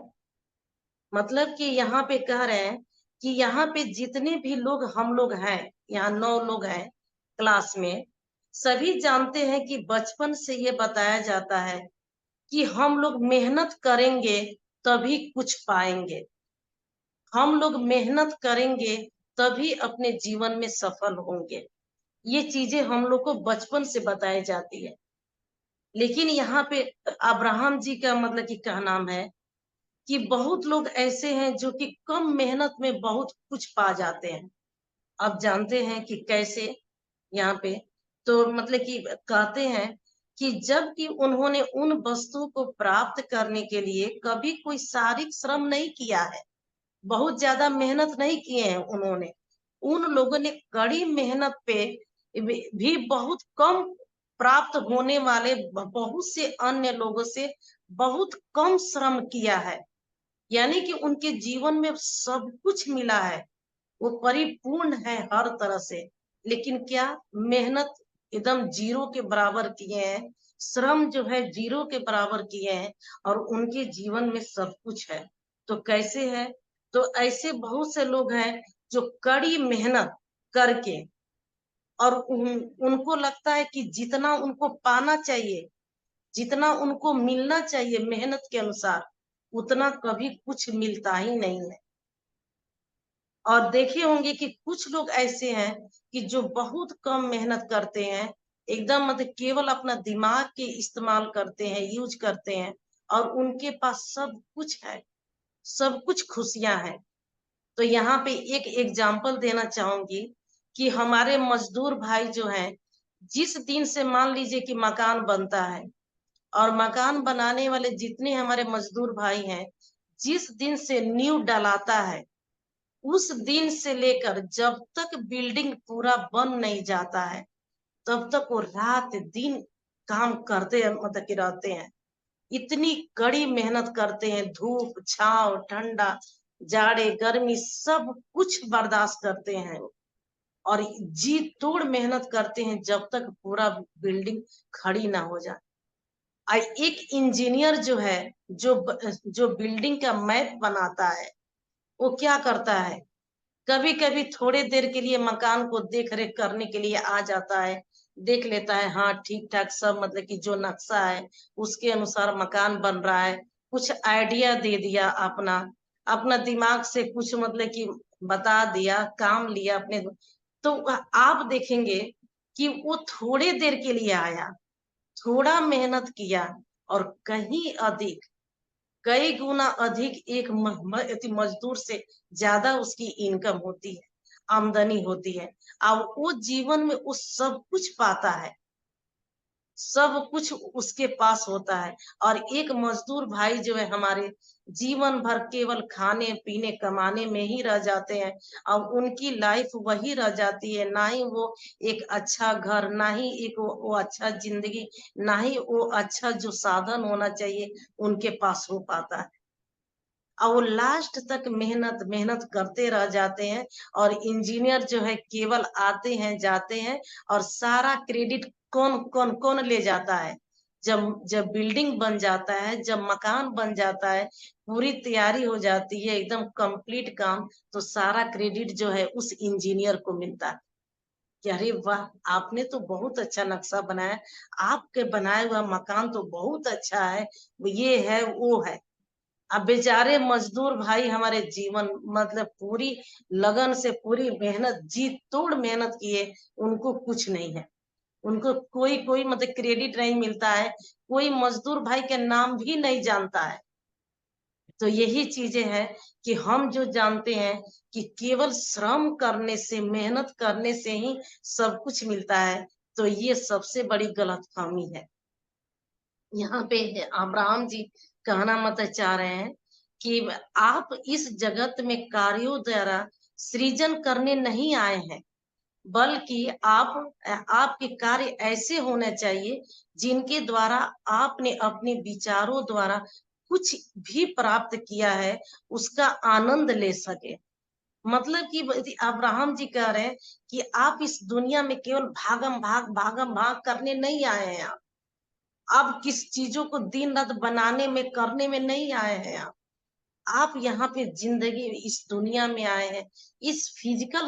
मतलब कि यहाँ पे कह रहे हैं कि यहाँ पे जितने भी लोग हम लोग हैं, यहाँ 9 लोग हैं क्लास में, सभी जानते हैं कि बचपन से ये बताया जाता है कि हम लोग मेहनत करेंगे तभी कुछ पाएंगे। हम लोग मेहनत करेंगे तभी अपने जीवन में सफल होंगे। ये चीजें हम लोग को बचपन से बताई जाती है। लेकिन यहाँ पे अब्राहम जी का मतलब कि क्या नाम है कि बहुत लोग ऐसे हैं जो कि कम मेहनत में बहुत कुछ पा जाते हैं। अब जानते हैं कि कैसे। यहाँ पे तो मतलब कि कहते हैं कि जब कि उन्होंने उन वस्तु को प्राप्त करने के लिए कभी कोई शारीरिक श्रम नहीं किया है, बहुत ज्यादा मेहनत नहीं किए हैं उन्होंने, उन लोगों ने कड़ी मेहनत पे भी बहुत कम प्राप्त होने वाले बहुत से अन्य लोगों से बहुत कम श्रम किया है। यानी कि उनके जीवन में सब कुछ मिला है, वो परिपूर्ण है हर तरह से। लेकिन क्या मेहनत एकदम जीरो के बराबर किए हैं, श्रम जो है जीरो के बराबर किए हैं, और उनके जीवन में सब कुछ है। तो कैसे है? तो ऐसे बहुत से लोग हैं जो कड़ी मेहनत करके और उनको लगता है कि जितना उनको पाना चाहिए, जितना उनको मिलना चाहिए मेहनत के अनुसार, उतना कभी कुछ मिलता ही नहीं है। और देखे होंगे कि कुछ लोग ऐसे हैं कि जो बहुत कम मेहनत करते हैं, एकदम मतलब केवल अपना दिमाग के इस्तेमाल करते हैं, यूज करते हैं, और उनके पास सब कुछ है, सब कुछ खुशियां हैं। तो यहाँ पे एक एग्जाम्पल देना चाहूंगी कि हमारे मजदूर भाई जो हैं, जिस दिन से मान लीजिए कि मकान बनता है, और मकान बनाने वाले जितने हमारे मजदूर भाई हैं, जिस दिन से नींव डलाता है, उस दिन से लेकर जब तक बिल्डिंग पूरा बन नहीं जाता है, तब तक वो रात दिन काम करते हैं, मतलब कि रहते हैं। इतनी कड़ी मेहनत करते हैं, धूप छांव ठंडा जाड़े गर्मी सब कुछ बर्दाश्त करते हैं, और जी तोड़ मेहनत करते हैं जब तक पूरा बिल्डिंग खड़ी ना हो जाए। एक इंजीनियर जो है, जो बिल्डिंग का मैप बनाता है, वो क्या करता है, कभी कभी थोड़े देर के लिए मकान को देख रेख करने के लिए आ जाता है, देख लेता है हाँ ठीक ठाक सब मतलब कि जो नक्शा है उसके अनुसार मकान बन रहा है, कुछ आइडिया दे दिया, अपना अपना दिमाग से कुछ मतलब कि बता दिया, काम लिया अपने। तो आप देखेंगे कि वो थोड़े देर के लिए आया, थोड़ा मेहनत किया, और कहीं अधिक, कई गुना अधिक एक मजदूर से ज्यादा उसकी इनकम होती है, आमदनी होती है। अब वो जीवन में उस सब कुछ पाता है, सब कुछ उसके पास होता है। और एक मजदूर भाई जो है हमारे, जीवन भर केवल खाने पीने कमाने में ही रह जाते हैं, और उनकी लाइफ वही रह जाती है, ना ही वो एक अच्छा घर, ना ही एक वो अच्छा जिंदगी, ना ही वो अच्छा जो साधन होना चाहिए उनके पास हो पाता है। और वो लास्ट तक मेहनत मेहनत करते रह जाते हैं। और इंजीनियर जो है केवल आते हैं जाते हैं, और सारा क्रेडिट कौन कौन कौन ले जाता है, जब जब बिल्डिंग बन जाता है, जब मकान बन जाता है, पूरी तैयारी हो जाती है, एकदम कंप्लीट काम, तो सारा क्रेडिट जो है उस इंजीनियर को मिलता है कि अरे वाह, आपने तो बहुत अच्छा नक्शा बनाया, आपके बनाए हुआ मकान तो बहुत अच्छा है, ये है वो है। अब बेचारे मजदूर भाई हमारे जीवन मतलब पूरी लगन से पूरी मेहनत जी तोड़ मेहनत किए, उनको कुछ नहीं है, उनको कोई कोई मतलब क्रेडिट नहीं मिलता है, कोई मजदूर भाई के नाम भी नहीं जानता है। तो यही चीजें हैं कि हम जो जानते हैं कि केवल श्रम करने से, मेहनत करने से ही सब कुछ मिलता है, तो ये सबसे बड़ी गलतफहमी है। यहाँ पे अब्राहम जी कहना मतलब चाह रहे हैं कि आप इस जगत में कार्यों द्वारा सृजन करने नहीं आए हैं, बल्कि आपके कार्य ऐसे होने चाहिए जिनके द्वारा आपने अपने विचारों द्वारा कुछ भी प्राप्त किया है उसका आनंद ले सके। मतलब कि अब्राहम जी कह रहे हैं कि आप इस दुनिया में केवल भागम भाग करने नहीं आए हैं। आप किस चीजों को दिन रात बनाने में करने में नहीं आए हैं। आप यहाँ पे जिंदगी इस दुनिया में आए हैं, इस फिजिकल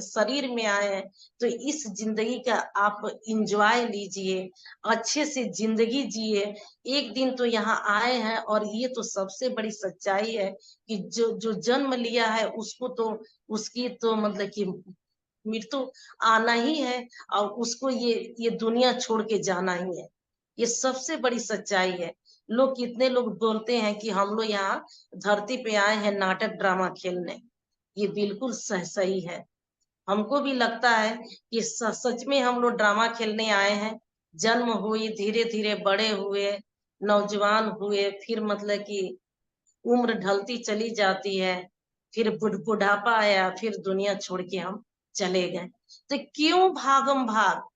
शरीर में आए हैं, तो इस जिंदगी का आप इंजॉय लीजिए, अच्छे से जिंदगी जिए। एक दिन तो यहाँ आए हैं, और ये तो सबसे बड़ी सच्चाई है कि जो जो जन्म लिया है उसको तो उसकी तो मतलब कि मृत्यु आना ही है, और उसको ये दुनिया छोड़ के जाना ही है। ये सबसे बड़ी सच्चाई है। लोग कितने लोग बोलते हैं कि हम लोग यहाँ धरती पे आए हैं नाटक ड्रामा खेलने, ये बिल्कुल सही है। हमको भी लगता है कि सच में हम लोग ड्रामा खेलने आए हैं। जन्म हुई, धीरे धीरे बड़े हुए, नौजवान हुए, फिर मतलब कि उम्र ढलती चली जाती है, फिर बुढ़ापा आया, फिर दुनिया छोड़ के हम चले गए। तो क्यों भागम भाग,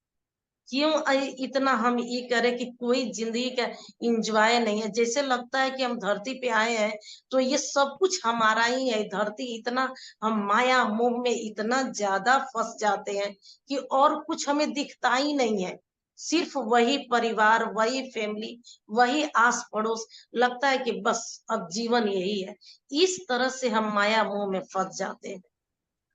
क्यों इतना हम ये करें कि कोई जिंदगी का इंजॉय नहीं है। जैसे लगता है कि हम धरती पे आए हैं तो ये सब कुछ हमारा ही है। धरती इतना, हम माया मोह में इतना ज्यादा फंस जाते हैं कि और कुछ हमें दिखता ही नहीं है। सिर्फ वही परिवार, वही फैमिली, वही आस पड़ोस, लगता है कि बस अब जीवन यही है। इस तरह से हम माया मोह में फंस जाते हैं,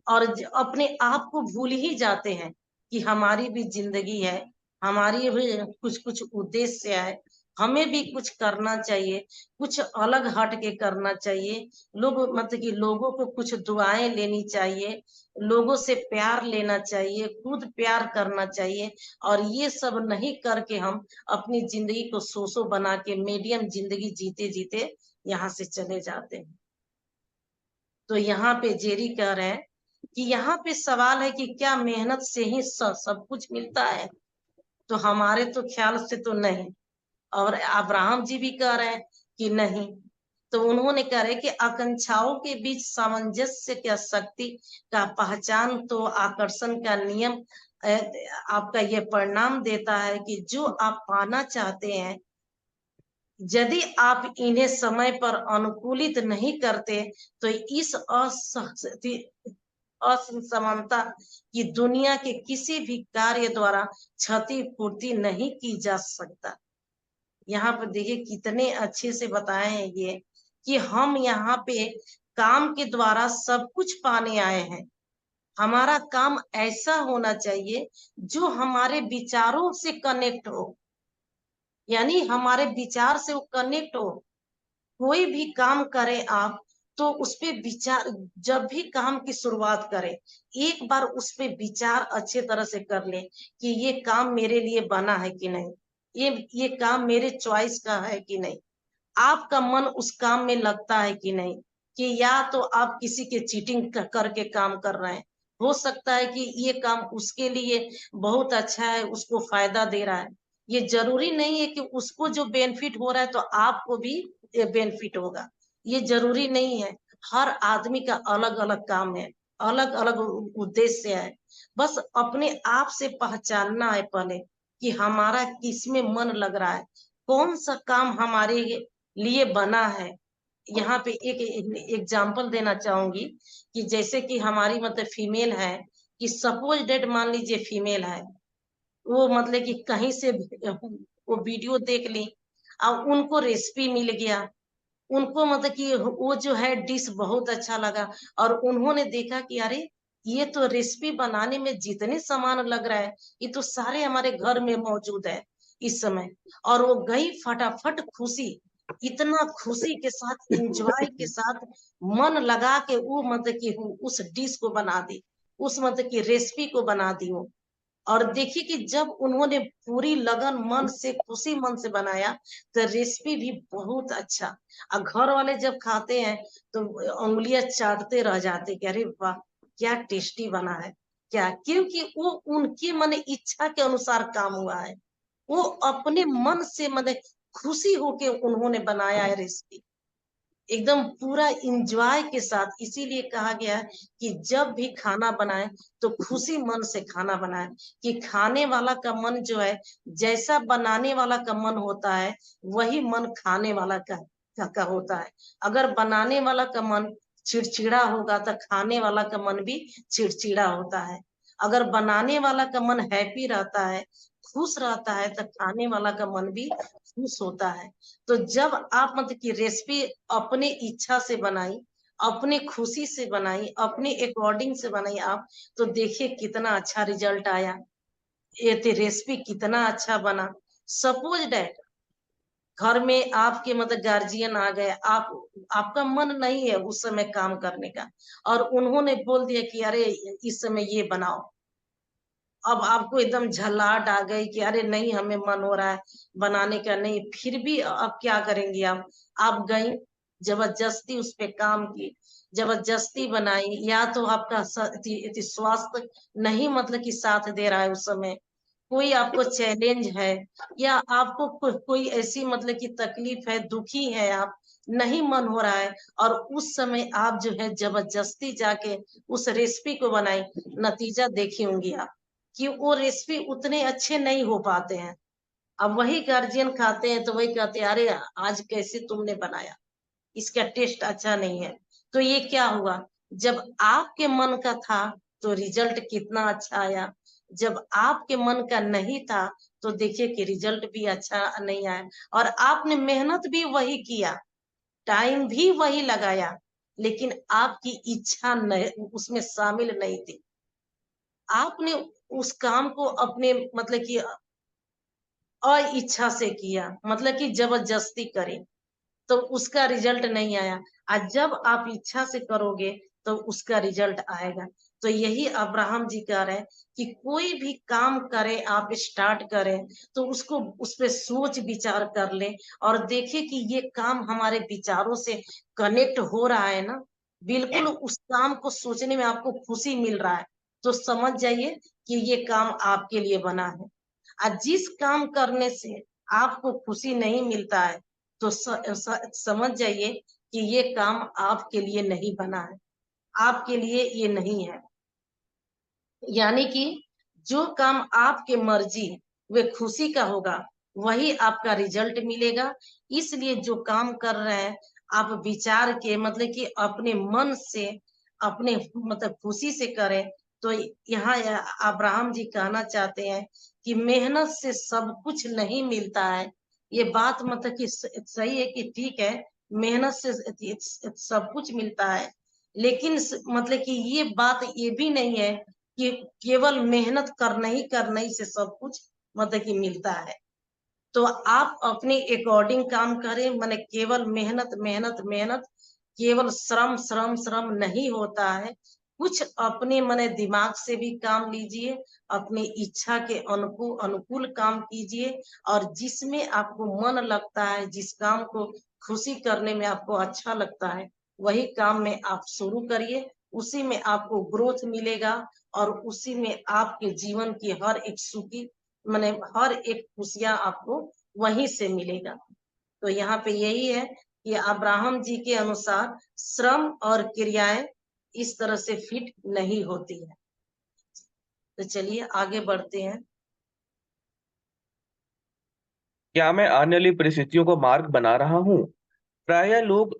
और अपने आप को भूल ही जाते हैं कि हमारी भी जिंदगी है, हमारी भी कुछ कुछ उद्देश्य है, हमें भी कुछ करना चाहिए, कुछ अलग हट के करना चाहिए। लोग मतलब कि लोगों को कुछ दुआएं लेनी चाहिए, लोगों से प्यार लेना चाहिए, खुद प्यार करना चाहिए। और ये सब नहीं करके हम अपनी जिंदगी को सोसो बना के मीडियम जिंदगी जीते जीते यहाँ से चले जाते हैं। तो यहाँ पे जेरी कह रहे हैं कि यहाँ पे सवाल है कि क्या मेहनत से ही सब कुछ मिलता है? तो हमारे तो ख्याल से तो नहीं। और अब्राहम जी भी कह रहे हैं कि नहीं। तो उन्होंने कह रहे कि आकांक्षाओं के बीच सामंजस्य का शक्ति का पहचान तो आकर्षण का नियम आपका ये परिणाम देता है कि जो आप पाना चाहते हैं, यदि आप इन्हें समय पर अनुकूलित नहीं करते तो इस असमानता की दुनिया के किसी भी कार्य द्वारा क्षतिपूर्ति नहीं की जा सकता। यहाँ पर देखिए कितने अच्छे से बताए हैं ये कि हम यहाँ पे काम के द्वारा सब कुछ पाने आए हैं। हमारा काम ऐसा होना चाहिए जो हमारे विचारों से कनेक्ट हो, यानी हमारे विचार से वो कनेक्ट हो। कोई भी काम करें आप, तो उस पे विचार, जब भी काम की शुरुआत करें एक बार उस पे विचार अच्छे तरह से कर लें कि ये काम मेरे लिए बना है कि नहीं, ये काम मेरे चॉइस का है कि नहीं, आपका मन उस काम में लगता है कि नहीं, कि या तो आप किसी के चीटिंग करके काम कर रहे हैं। हो सकता है कि ये काम उसके लिए बहुत अच्छा है, उसको फायदा दे रहा है। ये जरूरी नहीं है कि उसको जो बेनिफिट हो रहा है तो आपको भी बेनिफिट होगा, ये जरूरी नहीं है। हर आदमी का अलग अलग काम है, अलग अलग उद्देश्य है। बस अपने आप से पहचानना है पहले कि हमारा किसमें मन लग रहा है, कौन सा काम हमारे लिए बना है। यहाँ पे एक एग्जांपल देना चाहूंगी कि जैसे कि हमारी मतलब फीमेल है, कि सपोज डेट मान लीजिए फीमेल है, वो मतलब कि कहीं से वो वीडियो देख ली और उनको रेसिपी मिल गया, उनको मतलब कि वो जो है डिश बहुत अच्छा लगा, और उन्होंने देखा कि अरे ये तो रेसिपी बनाने में जितने सामान लग रहा है ये तो सारे हमारे घर में मौजूद है इस समय। और वो गई फटाफट, खुशी, इतना खुशी के साथ, इंजॉय के साथ, मन लगा के वो मतलब कि उस डिश को बना दी, उस मतलब की रेसिपी को बना दी वो। और देखिए कि जब उन्होंने पूरी लगन मन से, खुशी मन से बनाया तो रेसिपी भी बहुत अच्छा। और घर वाले जब खाते हैं तो उंगलियां चाटते रह जाते कि अरे वाह क्या टेस्टी बना है। क्या, क्योंकि वो उनकी मन इच्छा के अनुसार काम हुआ है, वो अपने मन से मतलब खुशी होके उन्होंने बनाया है रेसिपी, एकदम पूरा इंजॉय के साथ। इसीलिए कहा गया है कि जब भी खाना बनाए तो खुशी मन से खाना बनाए, कि खाने वाला का मन जो है, जैसा बनाने वाला का मन होता है वही मन खाने वाला का होता है। अगर बनाने वाला का मन चिड़चिड़ा होगा तो खाने वाला का मन भी चिड़चिड़ा होता है। अगर बनाने वाला का मन हैप्पी रहता है, खुश रहता है, तो खाने वाला का मन भी खुश होता है। तो जब आप मतलब कि रेसिपी अपने इच्छा से बनाई, अपने खुशी से बनाई, अपने अकॉर्डिंग से बनाई आप, तो देखिए कितना अच्छा रिजल्ट आया। ये तो रेसिपी कितना अच्छा बना। सपोज डैट घर में आपके मतलब गार्जियन आ गए, आपका मन नहीं है उस समय काम करने का, और उन्होंने बोल दिया कि अरे इस समय ये बनाओ। अब आपको एकदम झल्लाहट आ गई कि अरे नहीं, हमें मन हो रहा है बनाने का नहीं, फिर भी अब क्या करेंगी आप गई, जबरदस्ती उस पे काम की, जबरदस्ती बनाई, या तो आपका स्वास्थ्य नहीं मतलब कि साथ दे रहा है उस समय, कोई आपको चैलेंज है, या आपको कोई ऐसी मतलब की तकलीफ है, दुखी है आप, नहीं मन हो रहा है, और उस समय आप जो है जबरदस्ती जाके उस रेसिपी को बनाई, नतीजा देखी होंगी आप कि वो रेसिपी उतने अच्छे नहीं हो पाते हैं। अब वही गार्जियन खाते हैं तो वही कहते हैं अरे आज कैसे तुमने बनाया, इसका टेस्ट अच्छा नहीं है। तो ये क्या हुआ, जब आपके मन का था तो रिजल्ट कितना अच्छा आया, जब आपके मन का नहीं था तो देखिए कि रिजल्ट भी अच्छा नहीं आया। और आपने मेहनत भी वही किया, टाइम भी वही लगाया, लेकिन आपकी इच्छा नहीं उसमें शामिल नहीं थी। आपने उस काम को अपने मतलब कि अइच्छा से किया, मतलब कि जबरदस्ती करे, तो उसका रिजल्ट नहीं आया। और जब आप इच्छा से करोगे तो उसका रिजल्ट आएगा। तो यही अब्राहम जी कह रहे हैं कि कोई भी काम करें, आप स्टार्ट करें तो उसको उस पे सोच विचार कर लें, और देखें कि ये काम हमारे विचारों से कनेक्ट हो रहा है ना, बिल्कुल उस काम को सोचने में आपको खुशी मिल रहा है, तो समझ जाइए कि ये काम आपके लिए बना है। और जिस काम करने से आपको खुशी नहीं मिलता है तो समझ जाइए कि ये काम आपके लिए नहीं बना है, आपके लिए ये नहीं है। यानी कि जो काम आपके मर्जी वे खुशी का होगा वही आपका रिजल्ट मिलेगा। इसलिए जो काम कर रहे हैं आप विचार के मतलब कि अपने मन से, अपने मतलब खुशी से करें। तो यहाँ अब्राहम जी कहना चाहते हैं कि मेहनत से सब कुछ नहीं मिलता है। ये बात मतलब कि सही है कि ठीक है, मेहनत से सब कुछ मिलता है, लेकिन मतलब कि ये बात ये भी नहीं है कि केवल मेहनत करना ही से सब कुछ मतलब कि मिलता है। तो आप अपने अकॉर्डिंग काम करें, माने केवल मेहनत मेहनत मेहनत, केवल श्रम श्रम श्रम नहीं होता है। कुछ अपने माने दिमाग से भी काम लीजिए, अपनी इच्छा के अनुकूल अनुकूल काम कीजिए, और जिसमें आपको मन लगता है, जिस काम को खुशी करने में आपको अच्छा लगता है, वही काम में आप शुरू करिए। उसी में आपको ग्रोथ मिलेगा, और उसी में आपके जीवन की हर एक सुखी माने हर एक खुशियां आपको वहीं से मिलेगा। तो यहाँ पे यही है कि अब्राहम जी के अनुसार श्रम और क्रियाएं इस तरह से फिट नहीं होती है। तो चलिए आगे बढ़ते हैं। क्या मैं आने वाली परिस्थितियों को मार्ग बना रहा हूँ? प्राय लोग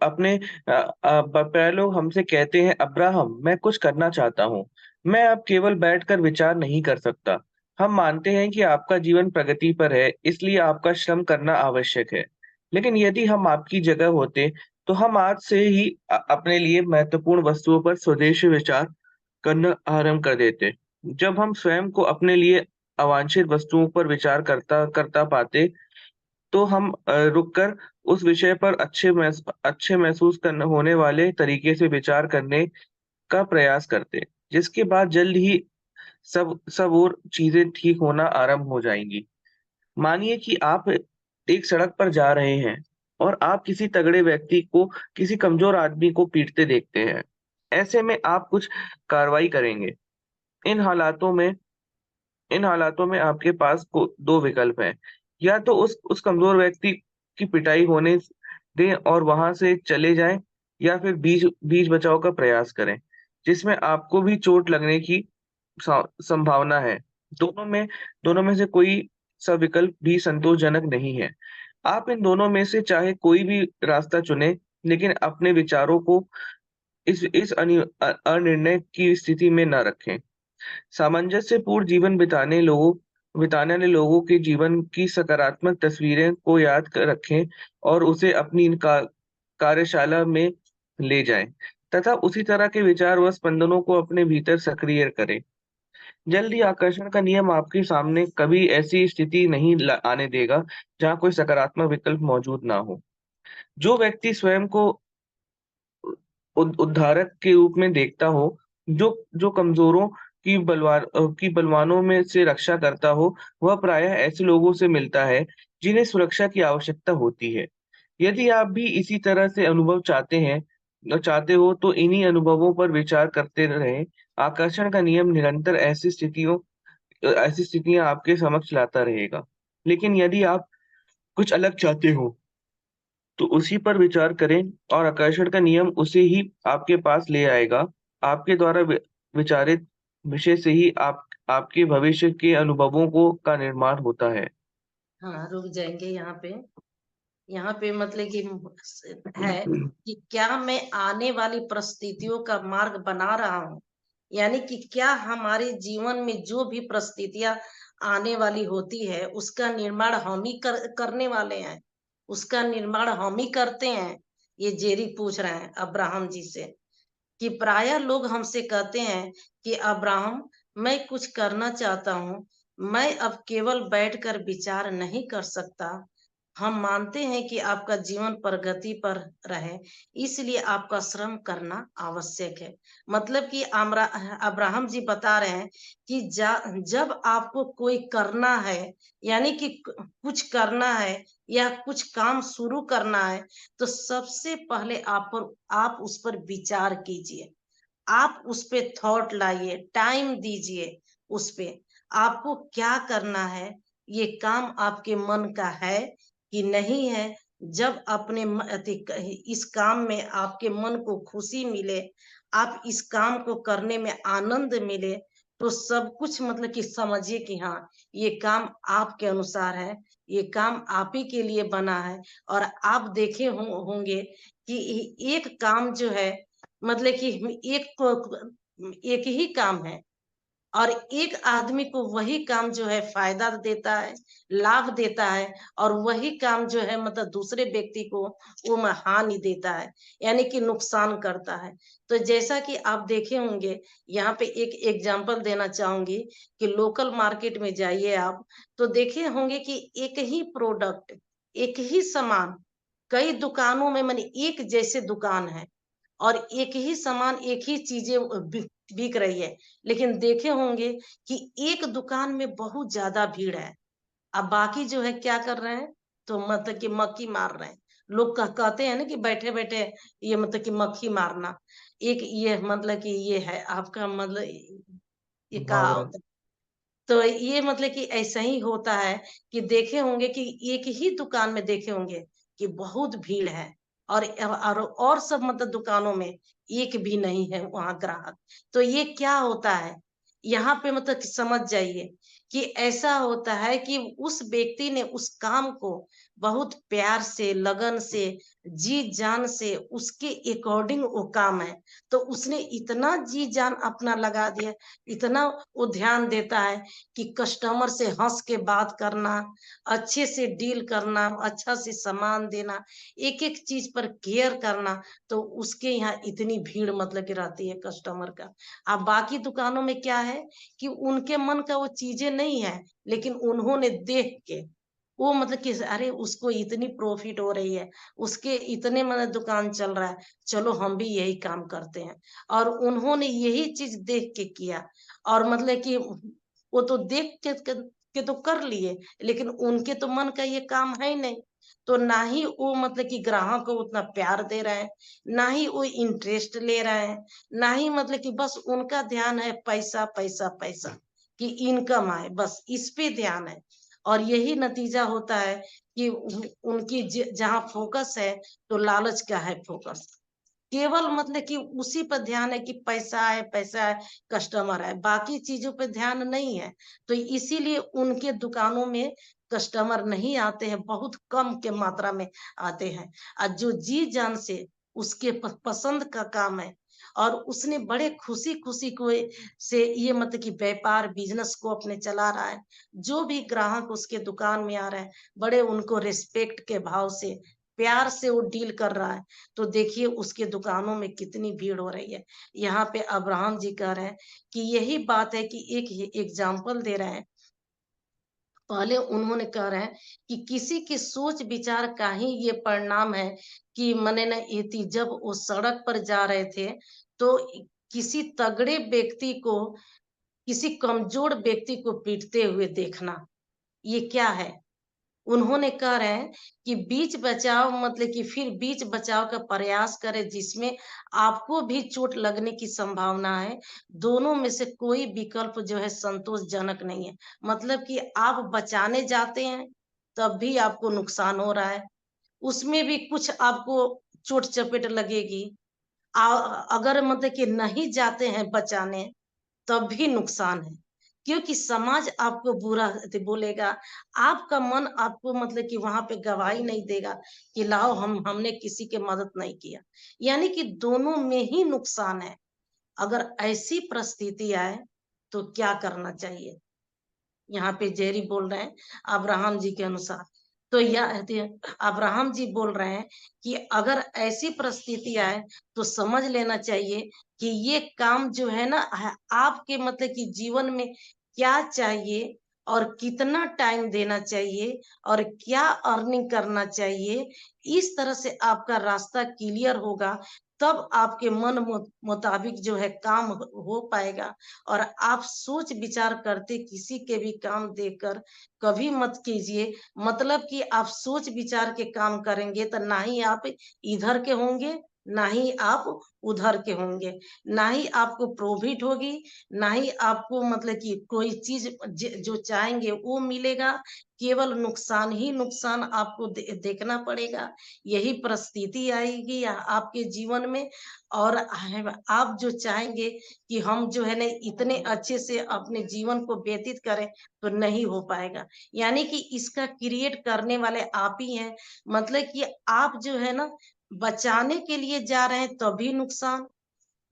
हमसे कहते हैं, अब्राहम, मैं कुछ करना चाहता हूँ। मैं अब केवल बैठकर विचार नहीं कर सकता। हम मानते हैं कि आपका जीवन प्रगति पर है, इसलिए आपका श्रम करना आवश्यक है। लेकिन यदि हम आपकी जगह होते, तो हम आज से ही अपने लिए महत्वपूर्ण वस्तुओं पर स्वदेशी विचार करना आरंभ कर देते। जब हम स्वयं को अपने लिए अवांछित वस्तुओं पर विचार करता करता पाते, तो हम रुककर उस विषय पर अच्छे महसूस करने होने वाले तरीके से विचार करने का प्रयास करते, जिसके बाद जल्द ही सब और चीजें ठीक होना आरंभ हो जाएंगी। मानिए कि आप एक सड़क पर जा रहे हैं और आप किसी तगड़े व्यक्ति को किसी कमजोर आदमी को पीटते देखते हैं। ऐसे में आप कुछ कार्रवाई करेंगे। इन हालातों में इन हालातों में आपके पास दो विकल्प हैं। या तो उस कमजोर व्यक्ति की पिटाई होने दें और वहां से चले जाएं, या फिर बीच बीच बचाव का प्रयास करें जिसमें आपको भी चोट लगने की संभावना है। दोनों में से कोई सा विकल्प भी संतोषजनक नहीं है। आप इन दोनों में से चाहे कोई भी रास्ता चुनें, लेकिन अपने विचारों को इस अनिर्णय की स्थिति में न रखें। सामंजस्यपूर्ण जीवन बिताने वाले लोगों के जीवन की सकारात्मक तस्वीरें को याद कर रखें और उसे अपनी कार्यशाला में ले जाएं, तथा उसी तरह के विचार व स्पंदनों को अपने भीतर सक्रिय करें। जल्द ही आकर्षण का नियम आपके सामने कभी ऐसी स्थिति नहीं आने देगा जहां कोई सकारात्मक विकल्प मौजूद ना हो। जो व्यक्ति स्वयं को उद्धारक के रूप में देखता हो, जो जो कमजोरों की बलवानों में से रक्षा करता हो, वह प्रायः ऐसे लोगों से मिलता है जिन्हें सुरक्षा की आवश्यकता होती है। यदि आप भी इसी तरह से अनुभव चाहते हो तो इन्हीं अनुभवों पर विचार करते रहें। आकर्षण का नियम निरंतर ऐसी स्थितियां आपके समक्ष लाता रहेगा। लेकिन यदि आप कुछ अलग चाहते हो तो उसी पर विचार करें और आकर्षण का नियम उसे ही आपके पास ले आएगा। आपके द्वारा विचारित विषय से ही आपके भविष्य के अनुभवों का निर्माण होता है। हाँ, रुक जाएंगे यहाँ पे मतलब कि है कि क्या मैं आने वाली परिस्थितियों का मार्ग बना रहा हूँ, यानी कि क्या हमारे जीवन में जो भी परिस्थितियां आने वाली होती है उसका निर्माण हम ही करने वाले हैं, उसका निर्माण हम ही करते हैं। ये जेरी पूछ रहे हैं अब्राहम जी से कि प्रायः लोग हमसे कहते हैं कि अब्राहम, मैं कुछ करना चाहता हूँ, मैं अब केवल बैठकर विचार नहीं कर सकता। हम मानते हैं कि आपका जीवन प्रगति पर रहे, इसलिए आपका श्रम करना आवश्यक है। मतलब कि अब्राहम जी बता रहे हैं कि जब आपको कोई करना है, यानी कि कुछ करना है या कुछ काम शुरू करना है, तो सबसे पहले आप उस पर विचार कीजिए। आप उस पे थॉट लाइए, टाइम दीजिए उस पे। आपको क्या करना है, ये काम आपके मन का है कि नहीं है। जब इस काम में आपके मन को खुशी मिले, आप इस काम को करने में आनंद मिले, तो सब कुछ मतलब कि समझिए कि हाँ, ये काम आपके अनुसार है, ये काम आप ही के लिए बना है। और आप देखे होंगे कि एक काम जो है, मतलब कि एक ही काम है और एक आदमी को वही काम जो है फायदा देता है, लाभ देता है, और वही काम जो है मतलब दूसरे व्यक्ति को वो हानि देता है, यानी कि नुकसान करता है। तो जैसा कि आप देखे होंगे, यहाँ पे एक एग्जांपल देना चाहूंगी कि लोकल मार्केट में जाइए आप, तो देखे होंगे कि एक ही प्रोडक्ट, एक ही सामान कई दुकानों में माने एक जैसे दुकान है और एक ही सामान, एक ही चीजें बिक रही है, लेकिन देखे होंगे कि एक दुकान में बहुत ज्यादा भीड़ है। अब बाकी जो है क्या कर रहे हैं, तो मतलब कि मक्खी मार रहे हैं। लोग कहते हैं ना कि बैठे बैठे ये मतलब कि मक्खी मारना, एक ये मतलब कि ये है आपका मतलब ये का मुहावरा। होता है। तो ये मतलब कि ऐसा ही होता है कि देखे होंगे कि एक ही दुकान में देखे होंगे कि बहुत भीड़ है, और सब मतलब दुकानों में एक भी नहीं है वहां ग्राहक। तो ये क्या होता है, यहाँ पे मतलब कि समझ जाइए कि ऐसा होता है कि उस व्यक्ति ने उस काम को बहुत प्यार से, लगन से, जी जान से, उसके अकॉर्डिंग वो काम है, तो उसने इतना जी जान अपना लगा दिया, इतना वो ध्यान देता है कि कस्टमर से हंस के बात करना, अच्छे से डील करना, अच्छा से सामान देना, एक एक चीज पर केयर करना। तो उसके यहाँ इतनी भीड़ मतलब कि रहती है कस्टमर का। अब बाकी दुकानों में क्या है कि उनके मन का वो चीजें नहीं है, लेकिन उन्होंने देख के वो मतलब कि अरे उसको इतनी प्रॉफिट हो रही है, उसके इतने मतलब दुकान चल रहा है, चलो हम भी यही काम करते हैं। और उन्होंने यही चीज देख के किया, और मतलब कि वो तो देख के तो कर लिए, लेकिन उनके तो मन का ये काम है ही नहीं। तो ना ही वो मतलब कि ग्राहक को उतना प्यार दे रहे हैं, ना ही वो इंटरेस्ट ले रहे हैं, ना ही मतलब कि बस उनका ध्यान है पैसा पैसा पैसा, कि इनकम आए, बस इस पे ध्यान है। और यही नतीजा होता है कि उनकी जहाँ फोकस है तो लालच का है फोकस, केवल मतलब कि उसी पर ध्यान है कि पैसा है, कस्टमर है, बाकी चीजों पे ध्यान नहीं है। तो इसीलिए उनके दुकानों में कस्टमर नहीं आते हैं, बहुत कम के मात्रा में आते हैं। और जो जी जान से उसके पसंद का काम है और उसने बड़े खुशी खुशी को से ये मतलब कि व्यापार बिजनेस को अपने चला रहा है, जो भी ग्राहक उसके दुकान में आ रहा है बड़े उनको रिस्पेक्ट के भाव से प्यार से वो डील कर रहा है, तो देखिए उसके दुकानों में कितनी भीड़ हो रही है। यहाँ पे अब्राहम जी कह रहे हैं कि यही बात है कि एक एग्जाम्पल दे रहे हैं। पहले उन्होंने कह रहे हैं कि किसी के सोच विचार का ही ये परिणाम है कि मने न इति जब वो सड़क पर जा रहे थे तो किसी तगड़े व्यक्ति को किसी कमजोर व्यक्ति को पीटते हुए देखना, ये क्या है? उन्होंने कह रहे हैं कि बीच बचाव मतलब कि फिर बीच बचाव का प्रयास करें जिसमें आपको भी चोट लगने की संभावना है। दोनों में से कोई विकल्प जो है संतोषजनक नहीं है। मतलब कि आप बचाने जाते हैं, तब भी आपको नुकसान हो रहा है। उसमें भी कुछ आपको चोट चपेट लगेगी। अगर मतलब कि नहीं जाते हैं बचाने, तब भी नुकसान है, क्योंकि समाज आपको बुरा बोलेगा, आपका मन आपको मतलब कि वहां पे गवाही नहीं देगा कि लाओ हमने किसी के मदद नहीं किया, यानी कि दोनों में ही नुकसान है। अगर ऐसी परिस्थिति आए तो क्या करना चाहिए? यहाँ पे जेरी बोल रहे हैं अब्राहम जी के अनुसार, तो यह अब्राहम जी बोल रहे हैं कि अगर ऐसी परिस्थिति आए तो समझ लेना चाहिए कि ये काम जो है ना आपके मतलब कि जीवन में क्या चाहिए और कितना टाइम देना चाहिए और क्या अर्निंग करना चाहिए। इस तरह से आपका रास्ता क्लियर होगा, तब आपके मन मुताबिक जो है काम हो पाएगा। और आप सोच विचार करते किसी के भी काम देकर कभी मत कीजिए। मतलब कि आप सोच विचार के काम करेंगे तो ना ही आप इधर के होंगे, ना ही आप उधर के होंगे, ना ही आपको प्रॉफिट होगी, ना ही आपको मतलब कि कोई चीज जो चाहेंगे वो मिलेगा। केवल नुकसान ही नुकसान आपको देखना पड़ेगा। यही परिस्थिति आएगी आपके जीवन में। और आप जो चाहेंगे कि हम जो है ना इतने अच्छे से अपने जीवन को व्यतीत करें, तो नहीं हो पाएगा। यानी कि इसका क्रिएट करने वाले आप ही हैं। मतलब कि आप जो है ना बचाने के लिए जा रहे हैं तभी नुकसान,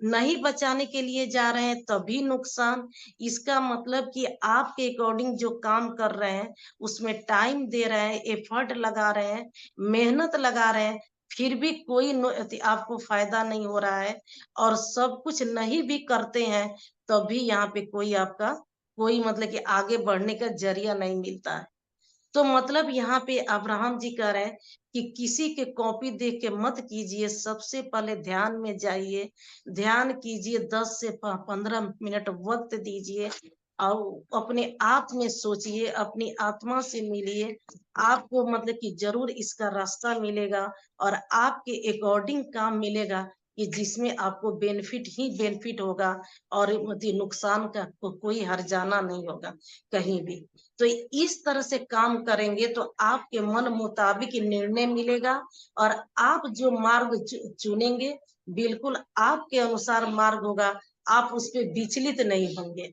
नहीं बचाने के लिए जा रहे हैं तभी नुकसान। इसका मतलब कि आपके अकॉर्डिंग जो काम कर रहे हैं उसमें टाइम दे रहे हैं, एफर्ट लगा रहे हैं, मेहनत लगा रहे हैं, फिर भी कोई आपको फायदा नहीं हो रहा है और सब कुछ नहीं भी करते हैं, तभी यहाँ पे कोई आपका कोई मतलब कि आगे बढ़ने का जरिया नहीं मिलता है। तो मतलब यहाँ पे अब्राहम जी कह रहे हैं कि किसी के कॉपी देख के मत कीजिए, सबसे पहले ध्यान में जाइए, ध्यान कीजिए, 10 से 15 मिनट वक्त दीजिए और अपने आप में सोचिए, अपनी आत्मा से मिलिए। आपको मतलब कि जरूर इसका रास्ता मिलेगा और आपके अकॉर्डिंग काम मिलेगा कि जिसमें आपको बेनिफिट ही बेनिफिट होगा और मतलब नुकसान का कोई हर्जाना नहीं होगा कहीं भी। तो इस तरह से काम करेंगे तो आपके मन मुताबिक निर्णय मिलेगा और आप जो मार्ग चुनेंगे बिल्कुल आपके अनुसार मार्ग होगा, आप उस पर विचलित नहीं होंगे।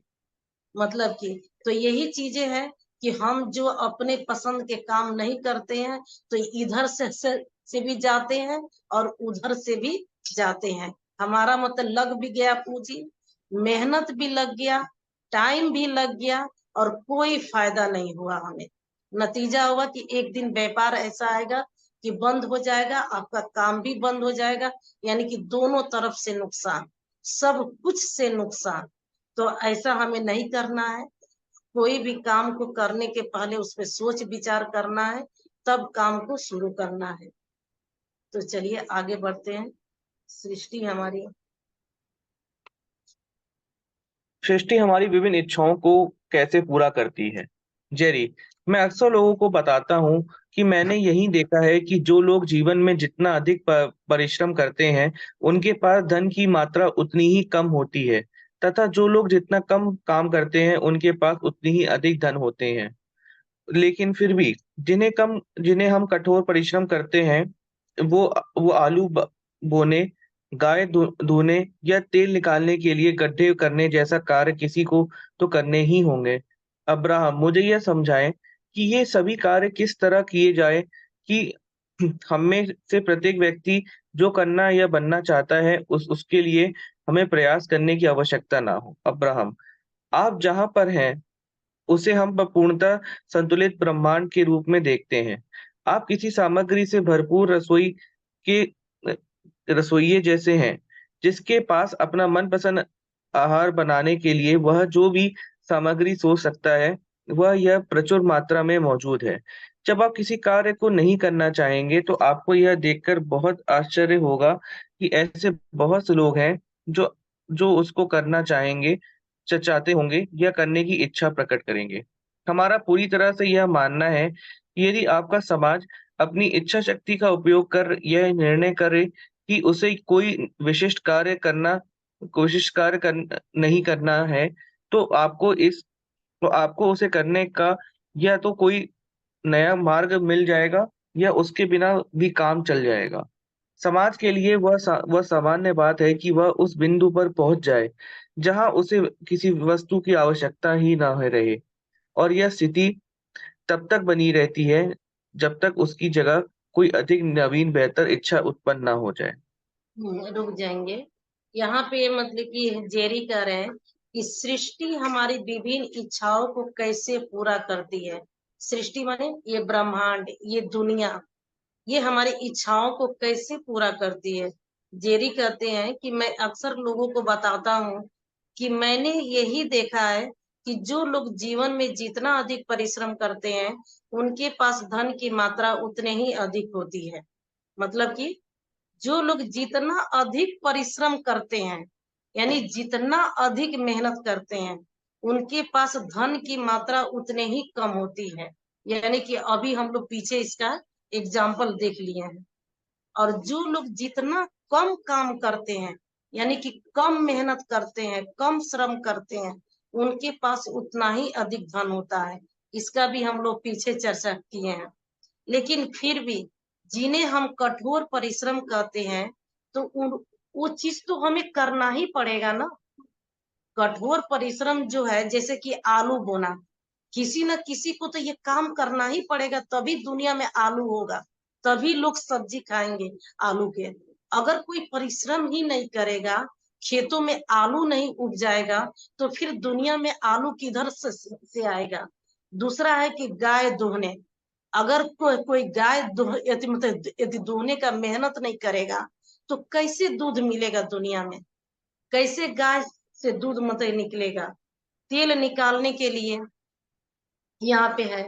मतलब कि तो यही चीजें हैं कि हम जो अपने पसंद के काम नहीं करते हैं तो इधर से भी जाते हैं और उधर से भी जाते हैं। हमारा मतलब लग भी गया पूंजी, मेहनत भी लग गया, टाइम भी लग गया और कोई फायदा नहीं हुआ हमें। नतीजा हुआ कि एक दिन व्यापार ऐसा आएगा कि बंद हो जाएगा, आपका काम भी बंद हो जाएगा, यानी कि दोनों तरफ से नुकसान, सब कुछ से नुकसान। तो ऐसा हमें नहीं करना है। कोई भी काम को करने के पहले उसमें सोच विचार करना है, तब काम को शुरू करना है। तो चलिए आगे बढ़ते हैं। सृष्टि हमारी सृष्टि हमारी विभिन्न इच्छाओं को कैसे पूरा करती है? जेरी, मैं अक्सर लोगों को बताता हूँ कि मैंने यही देखा है कि जो लोग जीवन में जितना अधिक परिश्रम करते हैं, उनके पास धन की मात्रा उतनी ही कम होती है, तथा जो लोग जितना कम काम करते हैं, उनके पास उतनी ही अधिक धन होते हैं। लेकिन फिर भी जिन्हें हम कठोर परिश्रम करते हैं, वो आलू बोने, गाय धोने या तेल निकालने के लिए गड्ढे करने जैसा कार्य किसी को तो करने ही होंगे। अब्राहम, मुझे यह समझाएं कि ये सभी कार्य किस तरह किए जाए कि हम में से प्रत्येक व्यक्ति जो करना या बनना चाहता है उसके लिए हमें प्रयास करने की आवश्यकता ना हो। अब्राहम, आप जहाँ पर हैं उसे हम पूर्णतः संतुलित ब्रह्मांड के रूप में देखते हैं। आप किसी सामग्री से भरपूर के रसोइये जैसे हैं, जिसके पास अपना मनपसंद आहार बनाने के लिए वह जो भी सामग्री सोच सकता है, वह यह प्रचुर मात्रा में मौजूद है। जब आप किसी कार्य को नहीं करना चाहेंगे, तो आपको यह देखकर बहुत आश्चर्य होगा कि ऐसे बहुत से लोग हैं जो जो उसको करना चाहेंगे, चाहते होंगे या करने की इच्छा प्रकट करेंगे। हमारा पूरी तरह से यह मानना है कि यदि आपका समाज अपनी इच्छा शक्ति का उपयोग कर यह निर्णय करे कि उसे कोई विशिष्ट कार्य नहीं करना है, तो आपको उसे करने का या तो कोई नया मार्ग मिल जाएगा या उसके बिना भी काम चल जाएगा। समाज के लिए वह सामान्य बात है कि वह उस बिंदु पर पहुँच जाए, जहाँ उसे किसी वस्तु की आवश्यकता ही ना रहे, और यह स्थिति तब तक बनी रहती है, जब तक उसकी जगह कोई अधिक नवीन बेहतर इच्छा उत्पन्न ना हो जाए। रुक जाएंगे। यहाँ पे मतलब कि जेरी कह रहे हैं कि सृष्टि हमारी विभिन्न इच्छाओं को कैसे पूरा करती है। सृष्टि माने ये ब्रह्मांड, ये दुनिया, ये हमारी इच्छाओं को कैसे पूरा करती है। जेरी कहते हैं कि मैं अक्सर लोगों को बताता हूँ कि मैंने यही देखा है कि जो लोग जीवन में जितना अधिक परिश्रम करते हैं, उनके पास धन की मात्रा उतने ही अधिक होती है। मतलब कि जो लोग जितना अधिक परिश्रम करते हैं, यानी जितना अधिक मेहनत करते हैं, उनके पास धन की मात्रा उतने ही कम होती है। यानी कि अभी हम लोग पीछे इसका एग्जाम्पल देख लिए हैं। और जो लोग जितना कम काम करते हैं, यानी कि कम मेहनत करते हैं, कम श्रम करते हैं, उनके पास उतना ही अधिक धन होता है। इसका भी हम लोग पीछे चर्चा किए हैं। लेकिन फिर भी जिन्हें हम कठोर परिश्रम कहते हैं, तो वो चीज तो हमें करना ही पड़ेगा ना। कठोर परिश्रम जो है, जैसे कि आलू बोना, किसी न किसी को तो ये काम करना ही पड़ेगा, तभी दुनिया में आलू होगा, तभी लोग सब्जी खाएंगे आलू के। अगर कोई परिश्रम ही नहीं करेगा, खेतों में आलू नहीं उग जाएगा, तो फिर दुनिया में आलू किधर से आएगा। दूसरा है कि गाय दुहने, अगर कोई गाय मतलब यदि दुहने का मेहनत नहीं करेगा, तो कैसे दूध मिलेगा दुनिया में, कैसे गाय से दूध मतलब निकलेगा। तेल निकालने के लिए यहाँ पे है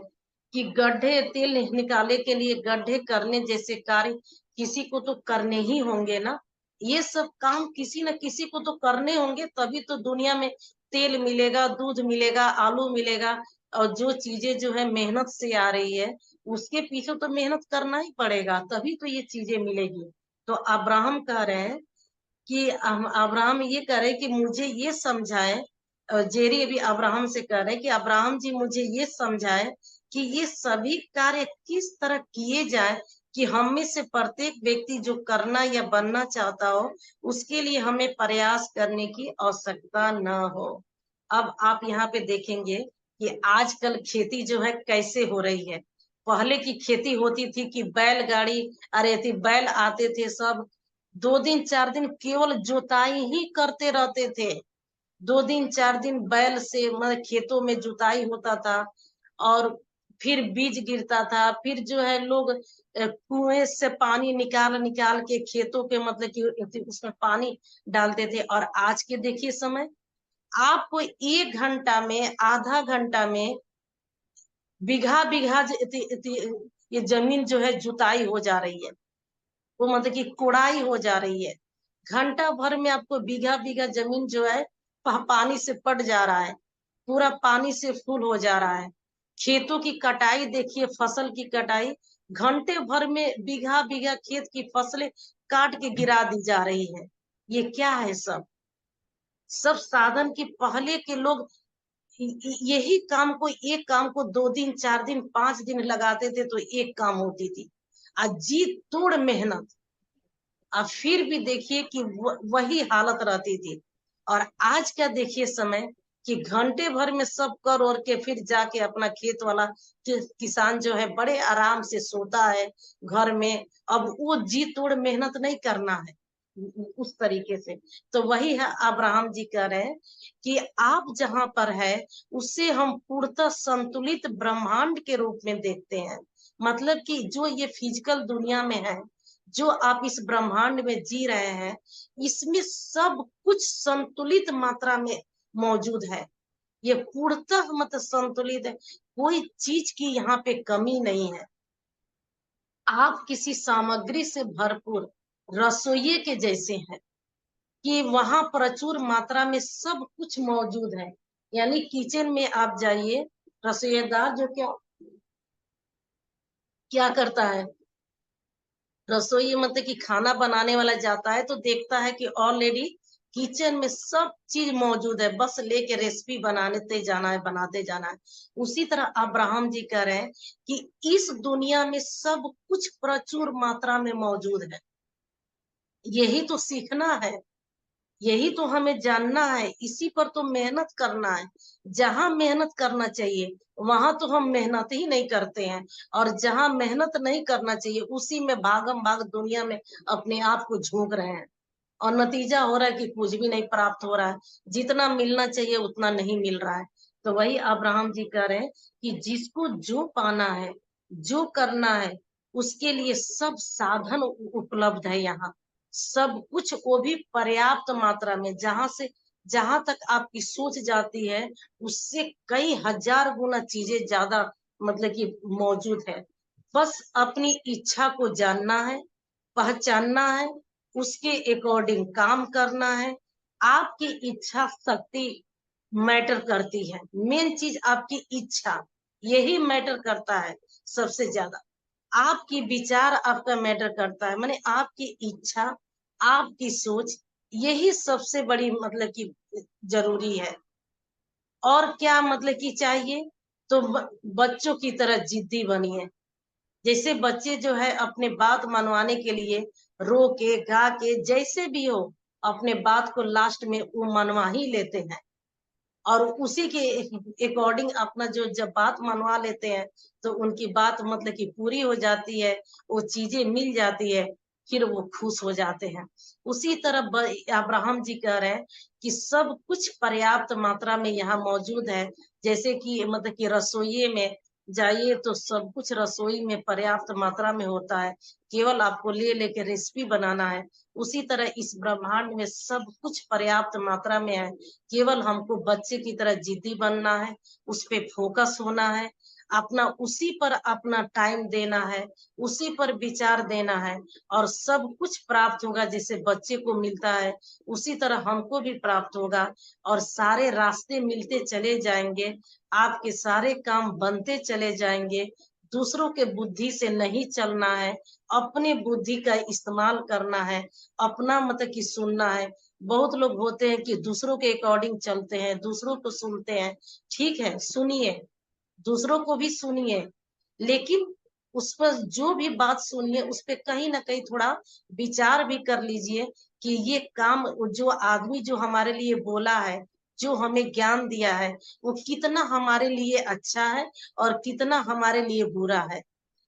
कि गड्ढे, तेल निकाले के लिए गड्ढे करने जैसे कार्य किसी को तो करने ही होंगे ना। ये सब काम किसी न किसी को तो करने होंगे, तभी तो दुनिया में तेल मिलेगा, दूध मिलेगा, आलू मिलेगा। और जो चीजें जो है मेहनत से आ रही है, उसके पीछे तो मेहनत करना ही पड़ेगा, तभी तो ये चीजें मिलेगी। तो अब्राहम कह रहे हैं कि अब्राहम ये कह रहे कि मुझे ये समझाए, जेरी अभी अब्राहम से कह रहे कि अब्राहम जी मुझे ये समझाए कि ये सभी कार्य किस तरह किए जाए कि हम में से प्रत्येक व्यक्ति जो करना या बनना चाहता हो, उसके लिए हमें प्रयास करने की आवश्यकता न हो। अब आप यहाँ पे देखेंगे कि आजकल खेती जो है कैसे हो रही है। पहले की खेती होती थी कि बैलगाड़ी, अरे थी बैल आते थे, सब 2 दिन 4 दिन केवल जुताई ही करते रहते थे। 2 दिन 4 दिन बैल से मतलब खेतों में जुताई होता था, और फिर बीज गिरता था, फिर जो है लोग कुएं से पानी निकाल निकाल के खेतों के मतलब कि उसमें पानी डालते थे। और आज के देखिए समय, आपको 1 घंटा में, आधा घंटा में बीघा बीघा ये जमीन जो है जुताई हो जा रही है, वो मतलब कि कोड़ाई हो जा रही है। घंटा भर में आपको बीघा बीघा जमीन जो है पानी से पट जा रहा है, पूरा पानी से फुल हो जा रहा है। खेतों की कटाई देखिए, फसल की कटाई घंटे भर में बीघा बीघा खेत की फसलें काट के गिरा दी जा रही है। ये क्या है? सब सब साधन की पहले के लोग यही काम को, एक काम को 2 दिन 4 दिन 5 दिन लगाते थे तो एक काम होती थी। आज जी तोड़ मेहनत, अब फिर भी देखिए कि वही हालत रहती थी। और आज क्या देखिए समय कि घंटे भर में सब कर और के फिर जाके अपना खेत वाला किसान जो है बड़े आराम से सोता है घर में। अब वो जी तोड़ मेहनत नहीं करना है उस तरीके से। तो वही है अब्राहम जी कह रहे हैं कि आप जहां पर है उसे हम पूर्णतः संतुलित ब्रह्मांड के रूप में देखते हैं। मतलब कि जो ये फिजिकल दुनिया में है, जो आप इस ब्रह्मांड में जी रहे हैं, इसमें सब कुछ संतुलित मात्रा में मौजूद है। ये पूर्णतः मतलब संतुलित है, कोई चीज की यहाँ पे कमी नहीं है। आप किसी सामग्री से भरपूर रसोइये के जैसे हैं कि वहां प्रचुर मात्रा में सब कुछ मौजूद है। यानी किचन में आप जाइए, रसोईदार जो क्या क्या करता है, रसोई मतलब कि खाना बनाने वाला जाता है तो देखता है कि ऑलरेडी किचन में सब चीज मौजूद है, बस लेके रेसिपी बनाते जाना है, बनाते जाना है। उसी तरह अब्राहम जी कह रहे हैं कि इस दुनिया में सब कुछ प्रचुर मात्रा में मौजूद है। यही तो सीखना है, यही तो हमें जानना है, इसी पर तो मेहनत करना है। जहां मेहनत करना चाहिए वहां तो हम मेहनत ही नहीं करते हैं, और जहां मेहनत नहीं करना चाहिए उसी में भागम भाग दुनिया में अपने आप को झोंक रहे हैं। और नतीजा हो रहा है कि कुछ भी नहीं प्राप्त हो रहा है, जितना मिलना चाहिए उतना नहीं मिल रहा है। तो वही अब्राहम जी कह रहे हैं कि जिसको जो पाना है, जो करना है, उसके लिए सब साधन उपलब्ध है यहाँ। सब कुछ, वो भी पर्याप्त मात्रा में, जहां तक आपकी सोच जाती है उससे कई हजार गुना चीजें ज्यादा मतलब कि मौजूद है। बस अपनी इच्छा को जानना है, पहचानना है, उसके अकॉर्डिंग काम करना है। आपकी इच्छा शक्ति मैटर करती है, मेन चीज आपकी इच्छा, यही मैटर करता है सबसे ज्यादा। आपकी विचार आपका मैटर करता है, माने आपकी इच्छा, आपकी सोच, यही सबसे बड़ी मतलब कि जरूरी है। और क्या मतलब कि चाहिए, तो बच्चों की तरह जिद्दी बनिए। जैसे बच्चे जो है अपने बात मनवाने के लिए रो के गा के जैसे भी हो अपने बात को लास्ट में वो मनवा ही लेते हैं, और उसी के अकॉर्डिंग अपना जो जब बात मनवा लेते हैं तो उनकी बात मतलब कि पूरी हो जाती है, वो चीजें मिल जाती है, फिर वो खुश हो जाते हैं। उसी तरह अब्राहम जी कह रहे हैं कि सब कुछ पर्याप्त मात्रा में यहाँ मौजूद है। जैसे कि मतलब कि रसोई में जाइए तो सब कुछ रसोई में पर्याप्त मात्रा में होता है, केवल आपको ले लेके रेसिपी बनाना है। उसी तरह इस ब्रह्मांड में सब कुछ पर्याप्त मात्रा में है, केवल हमको बच्चे की तरह जिद्दी बनना है, उस पे फोकस होना है, अपना उसी पर अपना टाइम देना है, उसी पर विचार देना है, और सब कुछ प्राप्त होगा। जैसे बच्चे को मिलता है उसी तरह हमको भी प्राप्त होगा, और सारे रास्ते मिलते चले जाएंगे, आपके सारे काम बनते चले जाएंगे। दूसरों के बुद्धि से नहीं चलना है, अपने बुद्धि का इस्तेमाल करना है, अपना मतलब कि सुनना है। बहुत लोग होते हैं कि दूसरों के अकॉर्डिंग चलते हैं, दूसरों को सुनते हैं। ठीक है, सुनिए, दूसरों को भी सुनिए, लेकिन उस पर जो भी बात सुनिए उस पे कहीं ना कहीं थोड़ा विचार भी कर लीजिए कि ये काम जो आदमी जो हमारे लिए बोला है, जो हमें ज्ञान दिया है, वो कितना हमारे लिए अच्छा है और कितना हमारे लिए बुरा है।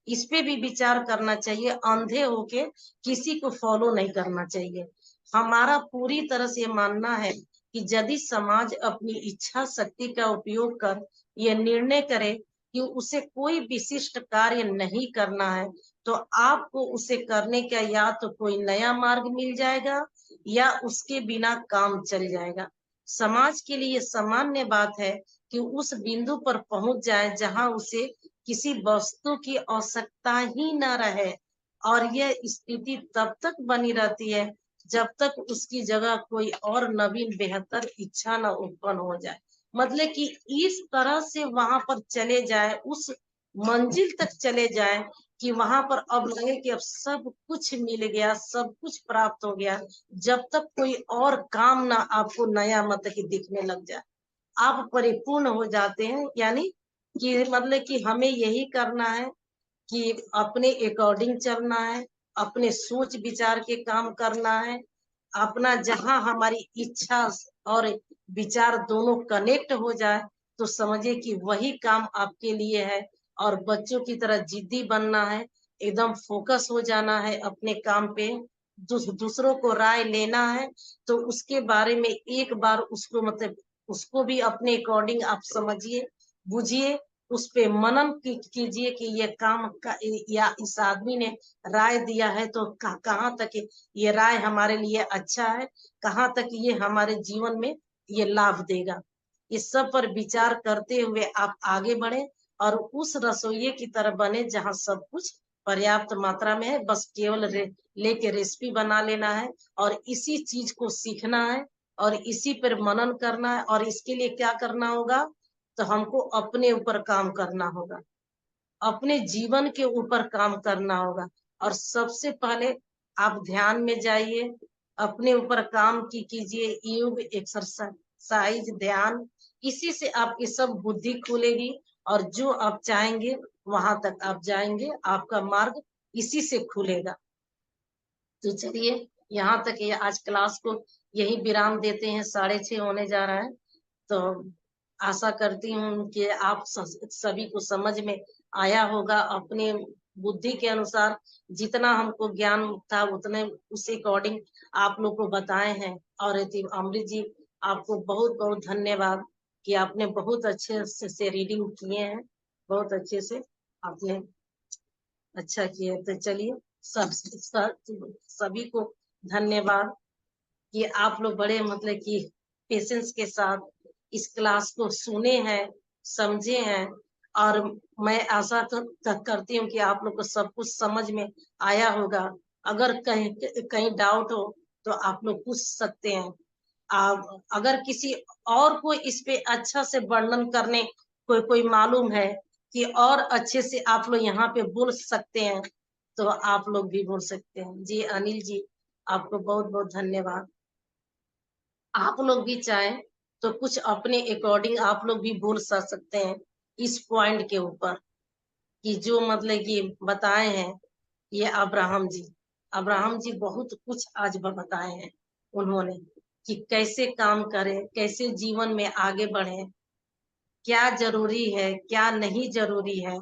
इस पे भी विचार करना चाहिए, अंधे होके किसी को फॉलो नहीं करना चाहिए। हमारा पूरी तरह से मानना है कि यदि समाज अपनी इच्छा शक्ति का उपयोग कर ये निर्णय करे कि उसे कोई विशिष्ट कार्य नहीं करना है, तो आपको उसे करने का या तो कोई नया मार्ग मिल जाएगा या उसके बिना काम चल जाएगा। समाज के लिए सामान्य बात है कि उस बिंदु पर पहुंच जाए जहां उसे किसी वस्तु की आवश्यकता ही न रहे, और यह स्थिति तब तक बनी रहती है जब तक उसकी जगह कोई और नवीन बेहतर इच्छा न उत्पन्न हो जाए। मतलब कि इस तरह से वहां पर चले जाए, उस मंजिल तक चले जाए कि वहां पर अब लगे कि अब सब कुछ मिल गया, सब कुछ प्राप्त हो गया, जब तक कोई और काम ना आपको नया मतलब कि दिखने लग जाए। आप परिपूर्ण हो जाते हैं। यानी कि मतलब कि हमें यही करना है कि अपने अकॉर्डिंग चलना है, अपने सोच विचार के काम करना है, अपना जहां हमारी इच्छा और विचार दोनों कनेक्ट हो जाए तो समझिए कि वही काम आपके लिए है। और बच्चों की तरह जिद्दी बनना है, एकदम फोकस हो जाना है अपने काम पे। दूसरों को राय लेना है तो उसके बारे में एक बार उसको मतलब उसको भी अपने अकॉर्डिंग आप समझिए, बुझिए, उस पे मनन कीजिए कि ये काम का या इस आदमी ने राय दिया है तो कहाँ तक ये राय हमारे लिए अच्छा है, कहाँ तक ये हमारे जीवन में ये लाभ देगा। इस सब पर विचार करते हुए आप आगे बढ़े और उस रसोइये की तरह बने जहाँ सब कुछ पर्याप्त मात्रा में है। बस केवल लेके रेसिपी बना लेना है और इसी चीज को सीखना है और इसी पर मनन करना है। और इसके लिए क्या करना होगा, तो हमको अपने ऊपर काम करना होगा, अपने जीवन के ऊपर काम करना होगा। और सबसे पहले आप ध्यान में जाइए, अपने ऊपर काम कीजिए, योग, एक्सरसाइज, ध्यान, इसी से आपकी सब बुद्धि खुलेगी और जो आप चाहेंगे वहां तक आप जाएंगे, आपका मार्ग इसी से खुलेगा। तो चलिए यहाँ तक ये आज क्लास को यही विराम देते हैं, 6:30 होने जा रहा है। तो आशा करती हूँ कि आप सभी को समझ में आया होगा। अपने बुद्धि के अनुसार जितना हमको ज्ञान था उतने उसी अकॉर्डिंग आप लोग को बताए हैं। और अमृत जी, आपको बहुत बहुत धन्यवाद कि आपने बहुत अच्छे से रीडिंग किए हैं, बहुत अच्छे से आपने अच्छा किया। तो चलिए सभी को धन्यवाद कि आप लोग बड़े मतलब कि पेशेंस के साथ इस क्लास को सुने हैं, समझे हैं। और मैं आशा करती हूँ कि आप लोग को सब कुछ समझ में आया होगा। अगर कहीं कहीं डाउट हो तो आप लोग पूछ सकते हैं। अगर किसी और को इस पे अच्छा से वर्णन करने कोई मालूम है कि और अच्छे से आप लोग यहाँ पे बोल सकते हैं तो आप लोग भी बोल सकते हैं। जी अनिल जी, आपको बहुत बहुत धन्यवाद। आप लोग भी चाहें तो कुछ अपने अकॉर्डिंग आप लोग भी बोल सकते हैं इस पॉइंट के ऊपर कि जो मतलब कि बताए हैं ये अब्राहम जी बहुत कुछ आज बताए हैं उन्होंने कि कैसे काम करें, कैसे जीवन में आगे बढ़े, क्या जरूरी है क्या नहीं जरूरी है।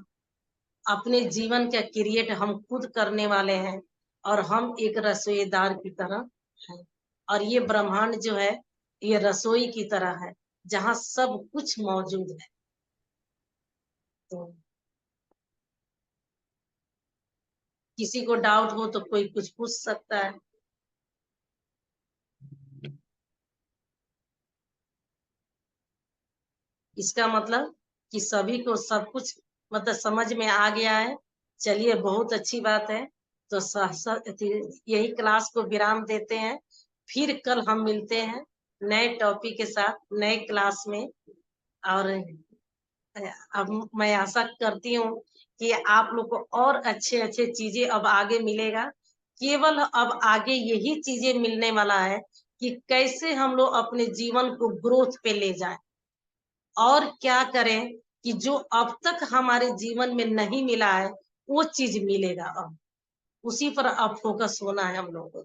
अपने जीवन का क्रिएट हम खुद करने वाले हैं और हम एक रसोईदार की तरह हैं। और ये ब्रह्मांड जो है ये रसोई की तरह है जहाँ सब कुछ मौजूद है। तो किसी को डाउट हो तो कोई कुछ पूछ सकता है। इसका मतलब कि सभी को सब कुछ मतलब समझ में आ गया है। चलिए बहुत अच्छी बात है। तो यही क्लास को विराम देते हैं, फिर कल हम मिलते हैं नए टॉपिक के साथ नए क्लास में। और अब मैं आशा करती हूँ कि आप लोग को और अच्छे अच्छे चीजें अब आगे मिलेगा। केवल अब आगे यही चीजें मिलने वाला है कि कैसे हम लोग अपने जीवन को ग्रोथ पे ले जाएं और क्या करें कि जो अब तक हमारे जीवन में नहीं मिला है वो चीज मिलेगा। अब उसी पर अब फोकस होना है हम लोग को,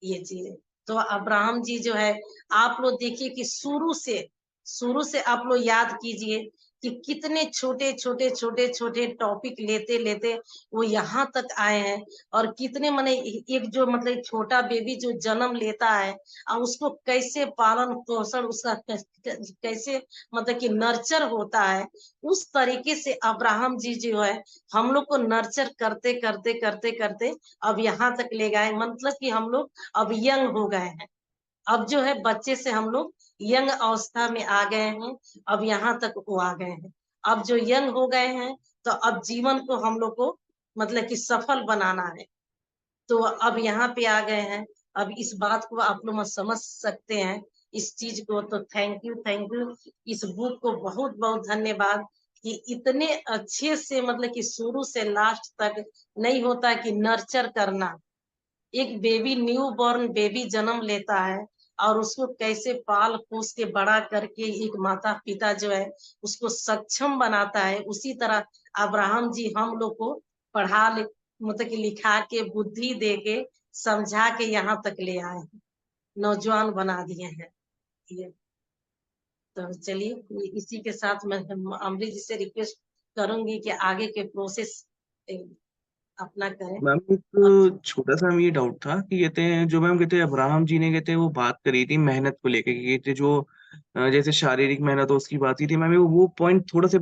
ये चीजें। तो अब्राहम जी जो है, आप लोग देखिए कि शुरू से आप लोग याद कीजिए कि कितने छोटे छोटे छोटे छोटे टॉपिक लेते लेते वो यहाँ तक आए हैं। और कितने माने एक जो मतलब छोटा बेबी जो जन्म लेता है और उसको कैसे पालन पोषण उसका कैसे मतलब कि नर्चर होता है, उस तरीके से अब्राहम जी जो है हम लोग को नर्चर करते करते करते करते अब यहाँ तक ले गए। मतलब कि हम लोग अब यंग हो गए हैं। अब जो है बच्चे से हम लोग यंग अवस्था में आ गए हैं। अब यहाँ तक वो आ गए हैं। अब जो यंग हो गए हैं तो अब जीवन को हम लोग को मतलब कि सफल बनाना है। तो अब यहाँ पे आ गए हैं। अब इस बात को आप लोग समझ सकते हैं इस चीज को। तो थैंक यू इस बुक को बहुत बहुत धन्यवाद कि इतने अच्छे से मतलब कि शुरू से लास्ट तक नहीं होता कि नर्चर करना। एक बेबी न्यू बॉर्न बेबी जन्म लेता है और उसको कैसे पाल पोस के बड़ा करके एक माता पिता जो है उसको सक्षम बनाता है, उसी तरह अब्राहम जी हम लोग को मतलब कि लिखा के बुद्धि दे के समझा के यहाँ तक ले आए हैं, नौजवान बना दिए हैं ये। तो चलिए इसी के साथ मैं अमृत जी से रिक्वेस्ट करूंगी कि आगे के प्रोसेस अपना करें। मैम और एक छोटा सा ये डाउट था कि कहते हैं जो मैम कहते हैं अब्राहम जी ने कहते हैं वो बात करी थी मेहनत को लेके कि कहते जो जैसे शारीरिक मेहनत हो उसकी बात की थी मैम, वो पॉइंट थोड़ा सा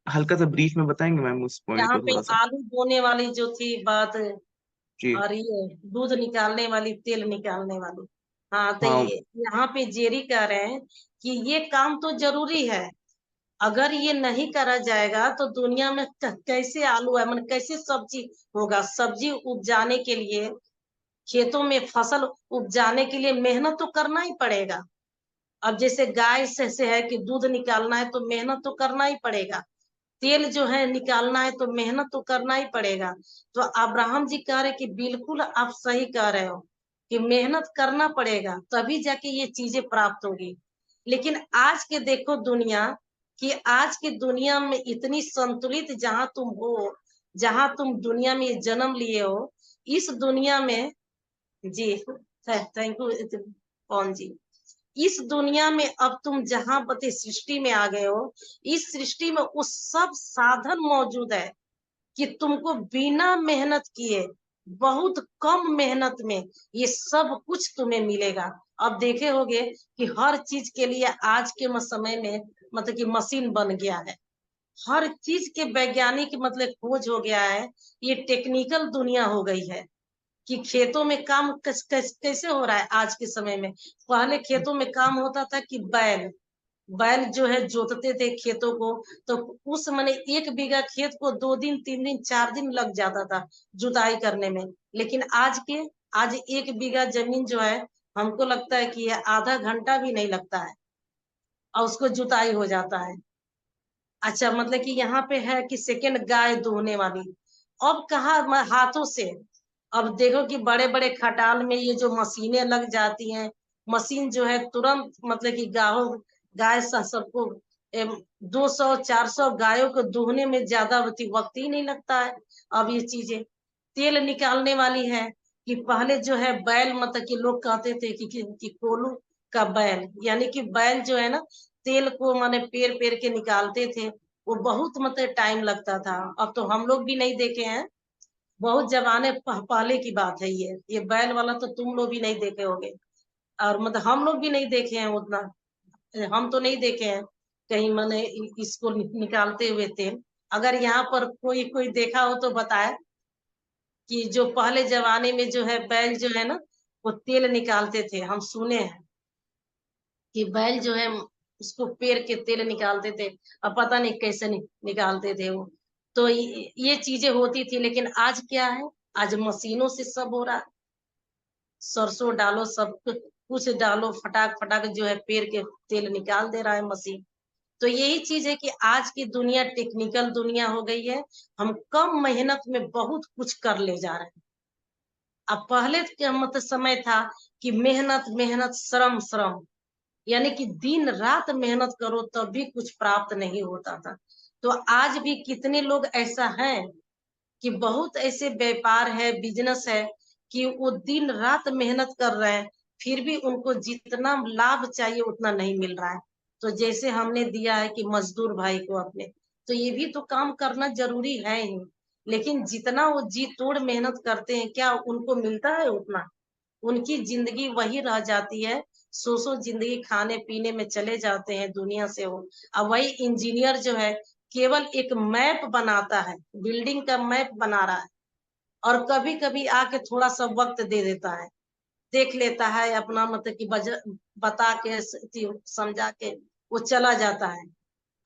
हल्का सा ब्रीफ में बताएंगे मैम उस पॉइंट यहाँ को पे थोड़ा सा। आलू बोने वाली जो थी बात, जी। और ये दूध निकालने वाली, तेल निकालने वाली, हाँ तो हाँ। यहाँ पे जेरी कह रहे हैं कि ये काम तो जरूरी है, अगर ये नहीं करा जाएगा तो दुनिया में कैसे आलू है, मतलब कैसे सब्जी होगा। सब्जी उपजाने के लिए, खेतों में फसल उपजाने के लिए मेहनत तो करना ही पड़ेगा। अब जैसे गाय से है कि दूध निकालना है तो मेहनत तो करना ही पड़ेगा, तेल जो है निकालना है तो मेहनत तो करना ही पड़ेगा। तो अब्राहम जी कह रहे कि बिल्कुल आप सही कह रहे हो कि मेहनत करना पड़ेगा तभी जाके ये चीजें प्राप्त होगी। लेकिन आज के देखो दुनिया, कि आज की दुनिया में इतनी संतुलित जहां तुम हो, जहां तुम दुनिया में जन्म लिए हो, इस दुनिया में, जी थैंक यू पवन जी, इस दुनिया में अब तुम जहां पते सृष्टि में आ गए हो, इस सृष्टि में वो सब साधन मौजूद है कि तुमको बिना मेहनत किए, बहुत कम मेहनत में ये सब कुछ तुम्हें मिलेगा। अब देखे होगे कि हर चीज के लिए आज के समय में मतलब कि मशीन बन गया है, हर चीज के वैज्ञानिक मतलब खोज हो गया है, ये टेक्निकल दुनिया हो गई है कि खेतों में काम कैसे हो रहा है आज के समय में। पहले खेतों में काम होता था कि बैल बैल जो है जोतते थे खेतों को, तो उस माने 1 बीघा खेत को 2 दिन 3 दिन 4 दिन लग जाता था जुताई करने में। लेकिन आज 1 बीघा जमीन जो है, हमको लगता है कि ये आधा घंटा भी नहीं लगता है और उसको जुताई हो जाता है। अच्छा, मतलब कि यहाँ पे है कि सेकंड गाय दोहने वाली, अब कहा हाथों से। अब देखो कि बड़े बड़े खटाल में ये जो मशीनें लग जाती हैं, मशीन जो है तुरंत मतलब कि गाय सबको 200-400 गायों को दूहने में ज्यादा वक्त ही नहीं लगता है। अब ये चीजें तेल निकालने वाली है कि पहले जो है बैल मतलब कि लोग कहते थे कि कोलू का बैल, यानी कि बैल जो है ना तेल को माने पेर पेर के निकालते थे, वो बहुत मतलब टाइम लगता था। अब तो हम लोग भी नहीं देखे हैं, बहुत जमाने पहले की बात है ये बैल वाला तो तुम लोग भी नहीं देखे होगे, और मतलब हम लोग भी नहीं देखे हैं उतना, हम तो नहीं देखे हैं कहीं मैंने इसको निकालते हुए तेल। अगर यहाँ पर कोई कोई देखा हो तो बताए कि जो पहले जमाने में जो है बैल जो है ना वो तेल निकालते थे, हम सुने हैं कि बैल जो है उसको पेर के तेल निकालते थे। अब पता नहीं कैसे निकालते थे वो। तो ये चीजें होती थी, लेकिन आज क्या है, आज मशीनों से सब हो रहा है। सरसों डालो, सब कुछ डालो, फटाक फटाक जो है पेर के तेल निकाल दे रहा है मशीन। तो यही चीज है कि आज की दुनिया टेक्निकल दुनिया हो गई है, हम कम मेहनत में बहुत कुछ कर ले जा रहे हैं। अब पहले के मतलब समय था कि मेहनत मेहनत श्रम श्रम, यानी कि दिन रात मेहनत करो तब भी कुछ प्राप्त नहीं होता था। तो आज भी कितने लोग ऐसा हैं कि बहुत ऐसे व्यापार है, बिजनेस है कि वो दिन रात मेहनत कर रहे हैं, फिर भी उनको जितना लाभ चाहिए उतना नहीं मिल रहा है। तो जैसे हमने दिया है कि मजदूर भाई को अपने, तो ये भी तो काम करना जरूरी है ही, लेकिन जितना वो जी तोड़ मेहनत करते हैं क्या उनको मिलता है उतना? उनकी जिंदगी वही रह जाती है, सो जिंदगी खाने पीने में चले जाते हैं दुनिया से वो। अब वही इंजीनियर जो है केवल एक मैप बनाता है, बिल्डिंग का मैप बना रहा है, और कभी कभी आके थोड़ा सा वक्त दे देता है, देख लेता है अपना मतलब कि बता के समझा के वो चला जाता है,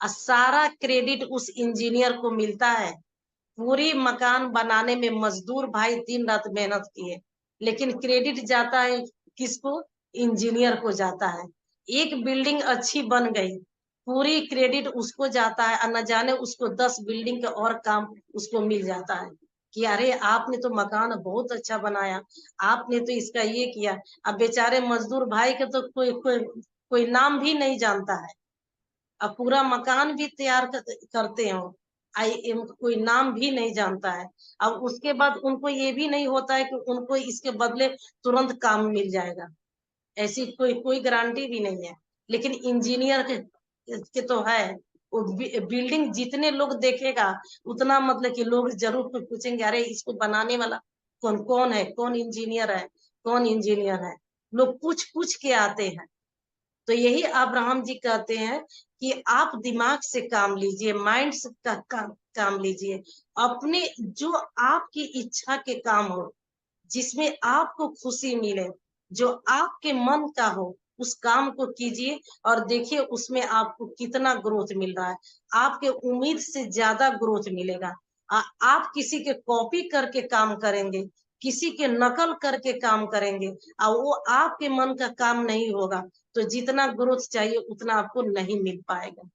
और सारा क्रेडिट उस इंजीनियर को मिलता है। पूरी मकान बनाने में मजदूर भाई दिन रात मेहनत किए, लेकिन क्रेडिट जाता है किसको? इंजीनियर को जाता है। एक बिल्डिंग अच्छी बन गई, पूरी क्रेडिट उसको जाता है, और न जाने उसको 10 बिल्डिंग के और काम उसको मिल जाता है। कि अरे आपने तो मकान बहुत अच्छा बनाया, आपने तो इसका ये किया। अब बेचारे मजदूर भाई के तो कोई नाम भी नहीं जानता है। अब पूरा मकान भी तैयार करते हो, कोई नाम भी नहीं जानता है। अब उसके बाद उनको ये भी नहीं होता है कि उनको इसके बदले तुरंत काम मिल जाएगा, ऐसी कोई गारंटी भी नहीं है। लेकिन इंजीनियर के तो है, वो बिल्डिंग जितने लोग देखेगा उतना मतलब कि लोग जरूर पूछेंगे अरे इसको बनाने वाला कौन कौन है, कौन इंजीनियर है, कौन इंजीनियर है। लोग पूछ पूछ के आते हैं। तो यही अब्राहम जी कहते हैं कि आप दिमाग से काम लीजिए, माइंड से काम लीजिए, अपने जो आपकी इच्छा के काम हो, जिसमें आपको खुशी मिले, जो आपके मन का हो, उस काम को कीजिए और देखिए उसमें आपको कितना ग्रोथ मिल रहा है। आपके उम्मीद से ज्यादा ग्रोथ मिलेगा। आप किसी के कॉपी करके काम करेंगे, किसी के नकल करके काम करेंगे और वो आपके मन का काम नहीं होगा, तो जितना ग्रोथ चाहिए उतना आपको नहीं मिल पाएगा।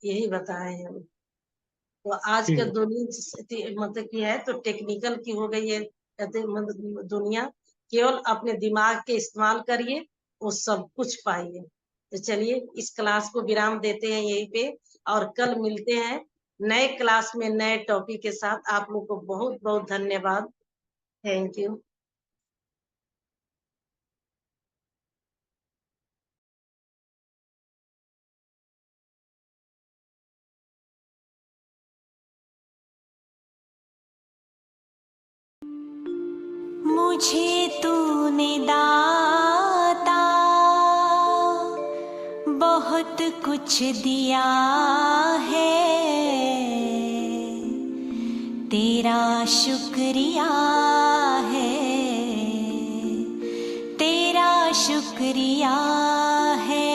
यही बताए हैं हम। तो आज का दुनिया मतलब की है तो टेक्निकल की हो गई है, कहते मतलब दुनिया। केवल अपने दिमाग के इस्तेमाल करिए, वो सब कुछ पाइए। तो चलिए इस क्लास को विराम देते हैं यहीं पे, और कल मिलते हैं नए क्लास में नए टॉपिक के साथ। आप लोग को बहुत बहुत धन्यवाद। Thank you. मुझे तूने दाता बहुत कुछ दिया है, तेरा शुक्रिया है, तेरा शुक्रिया है।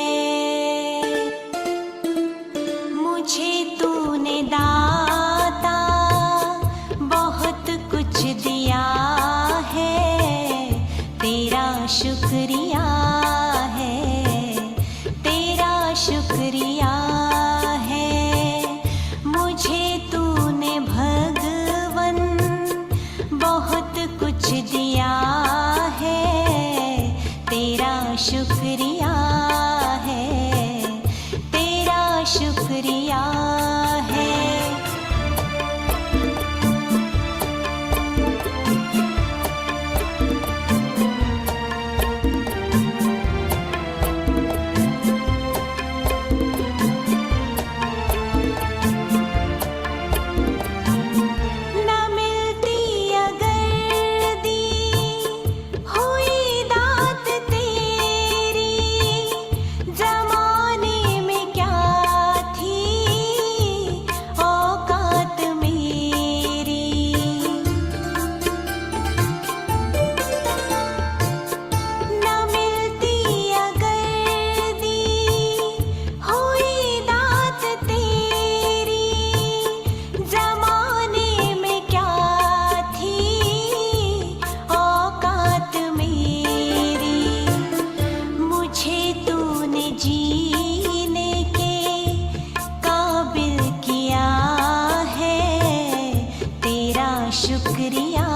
मुझे तूने दाता बहुत कुछ दिया है, तेरा शुक्रिया है, तेरा शुक्रिया है। मुझे तूने भगवन बहुत कुछ दिया है, तेरा शुक्रिया है, तेरा शुक्रिया है। न मिलती अगर दी हुई दात तेरी, जमाने में क्या थी औकात मेरी। न मिलती अगर दी हुई दात तेरी, जमाने में क्या थी औकात मेरी। मुझे तूने जीने के काबिल किया है, तेरा शुक्रिया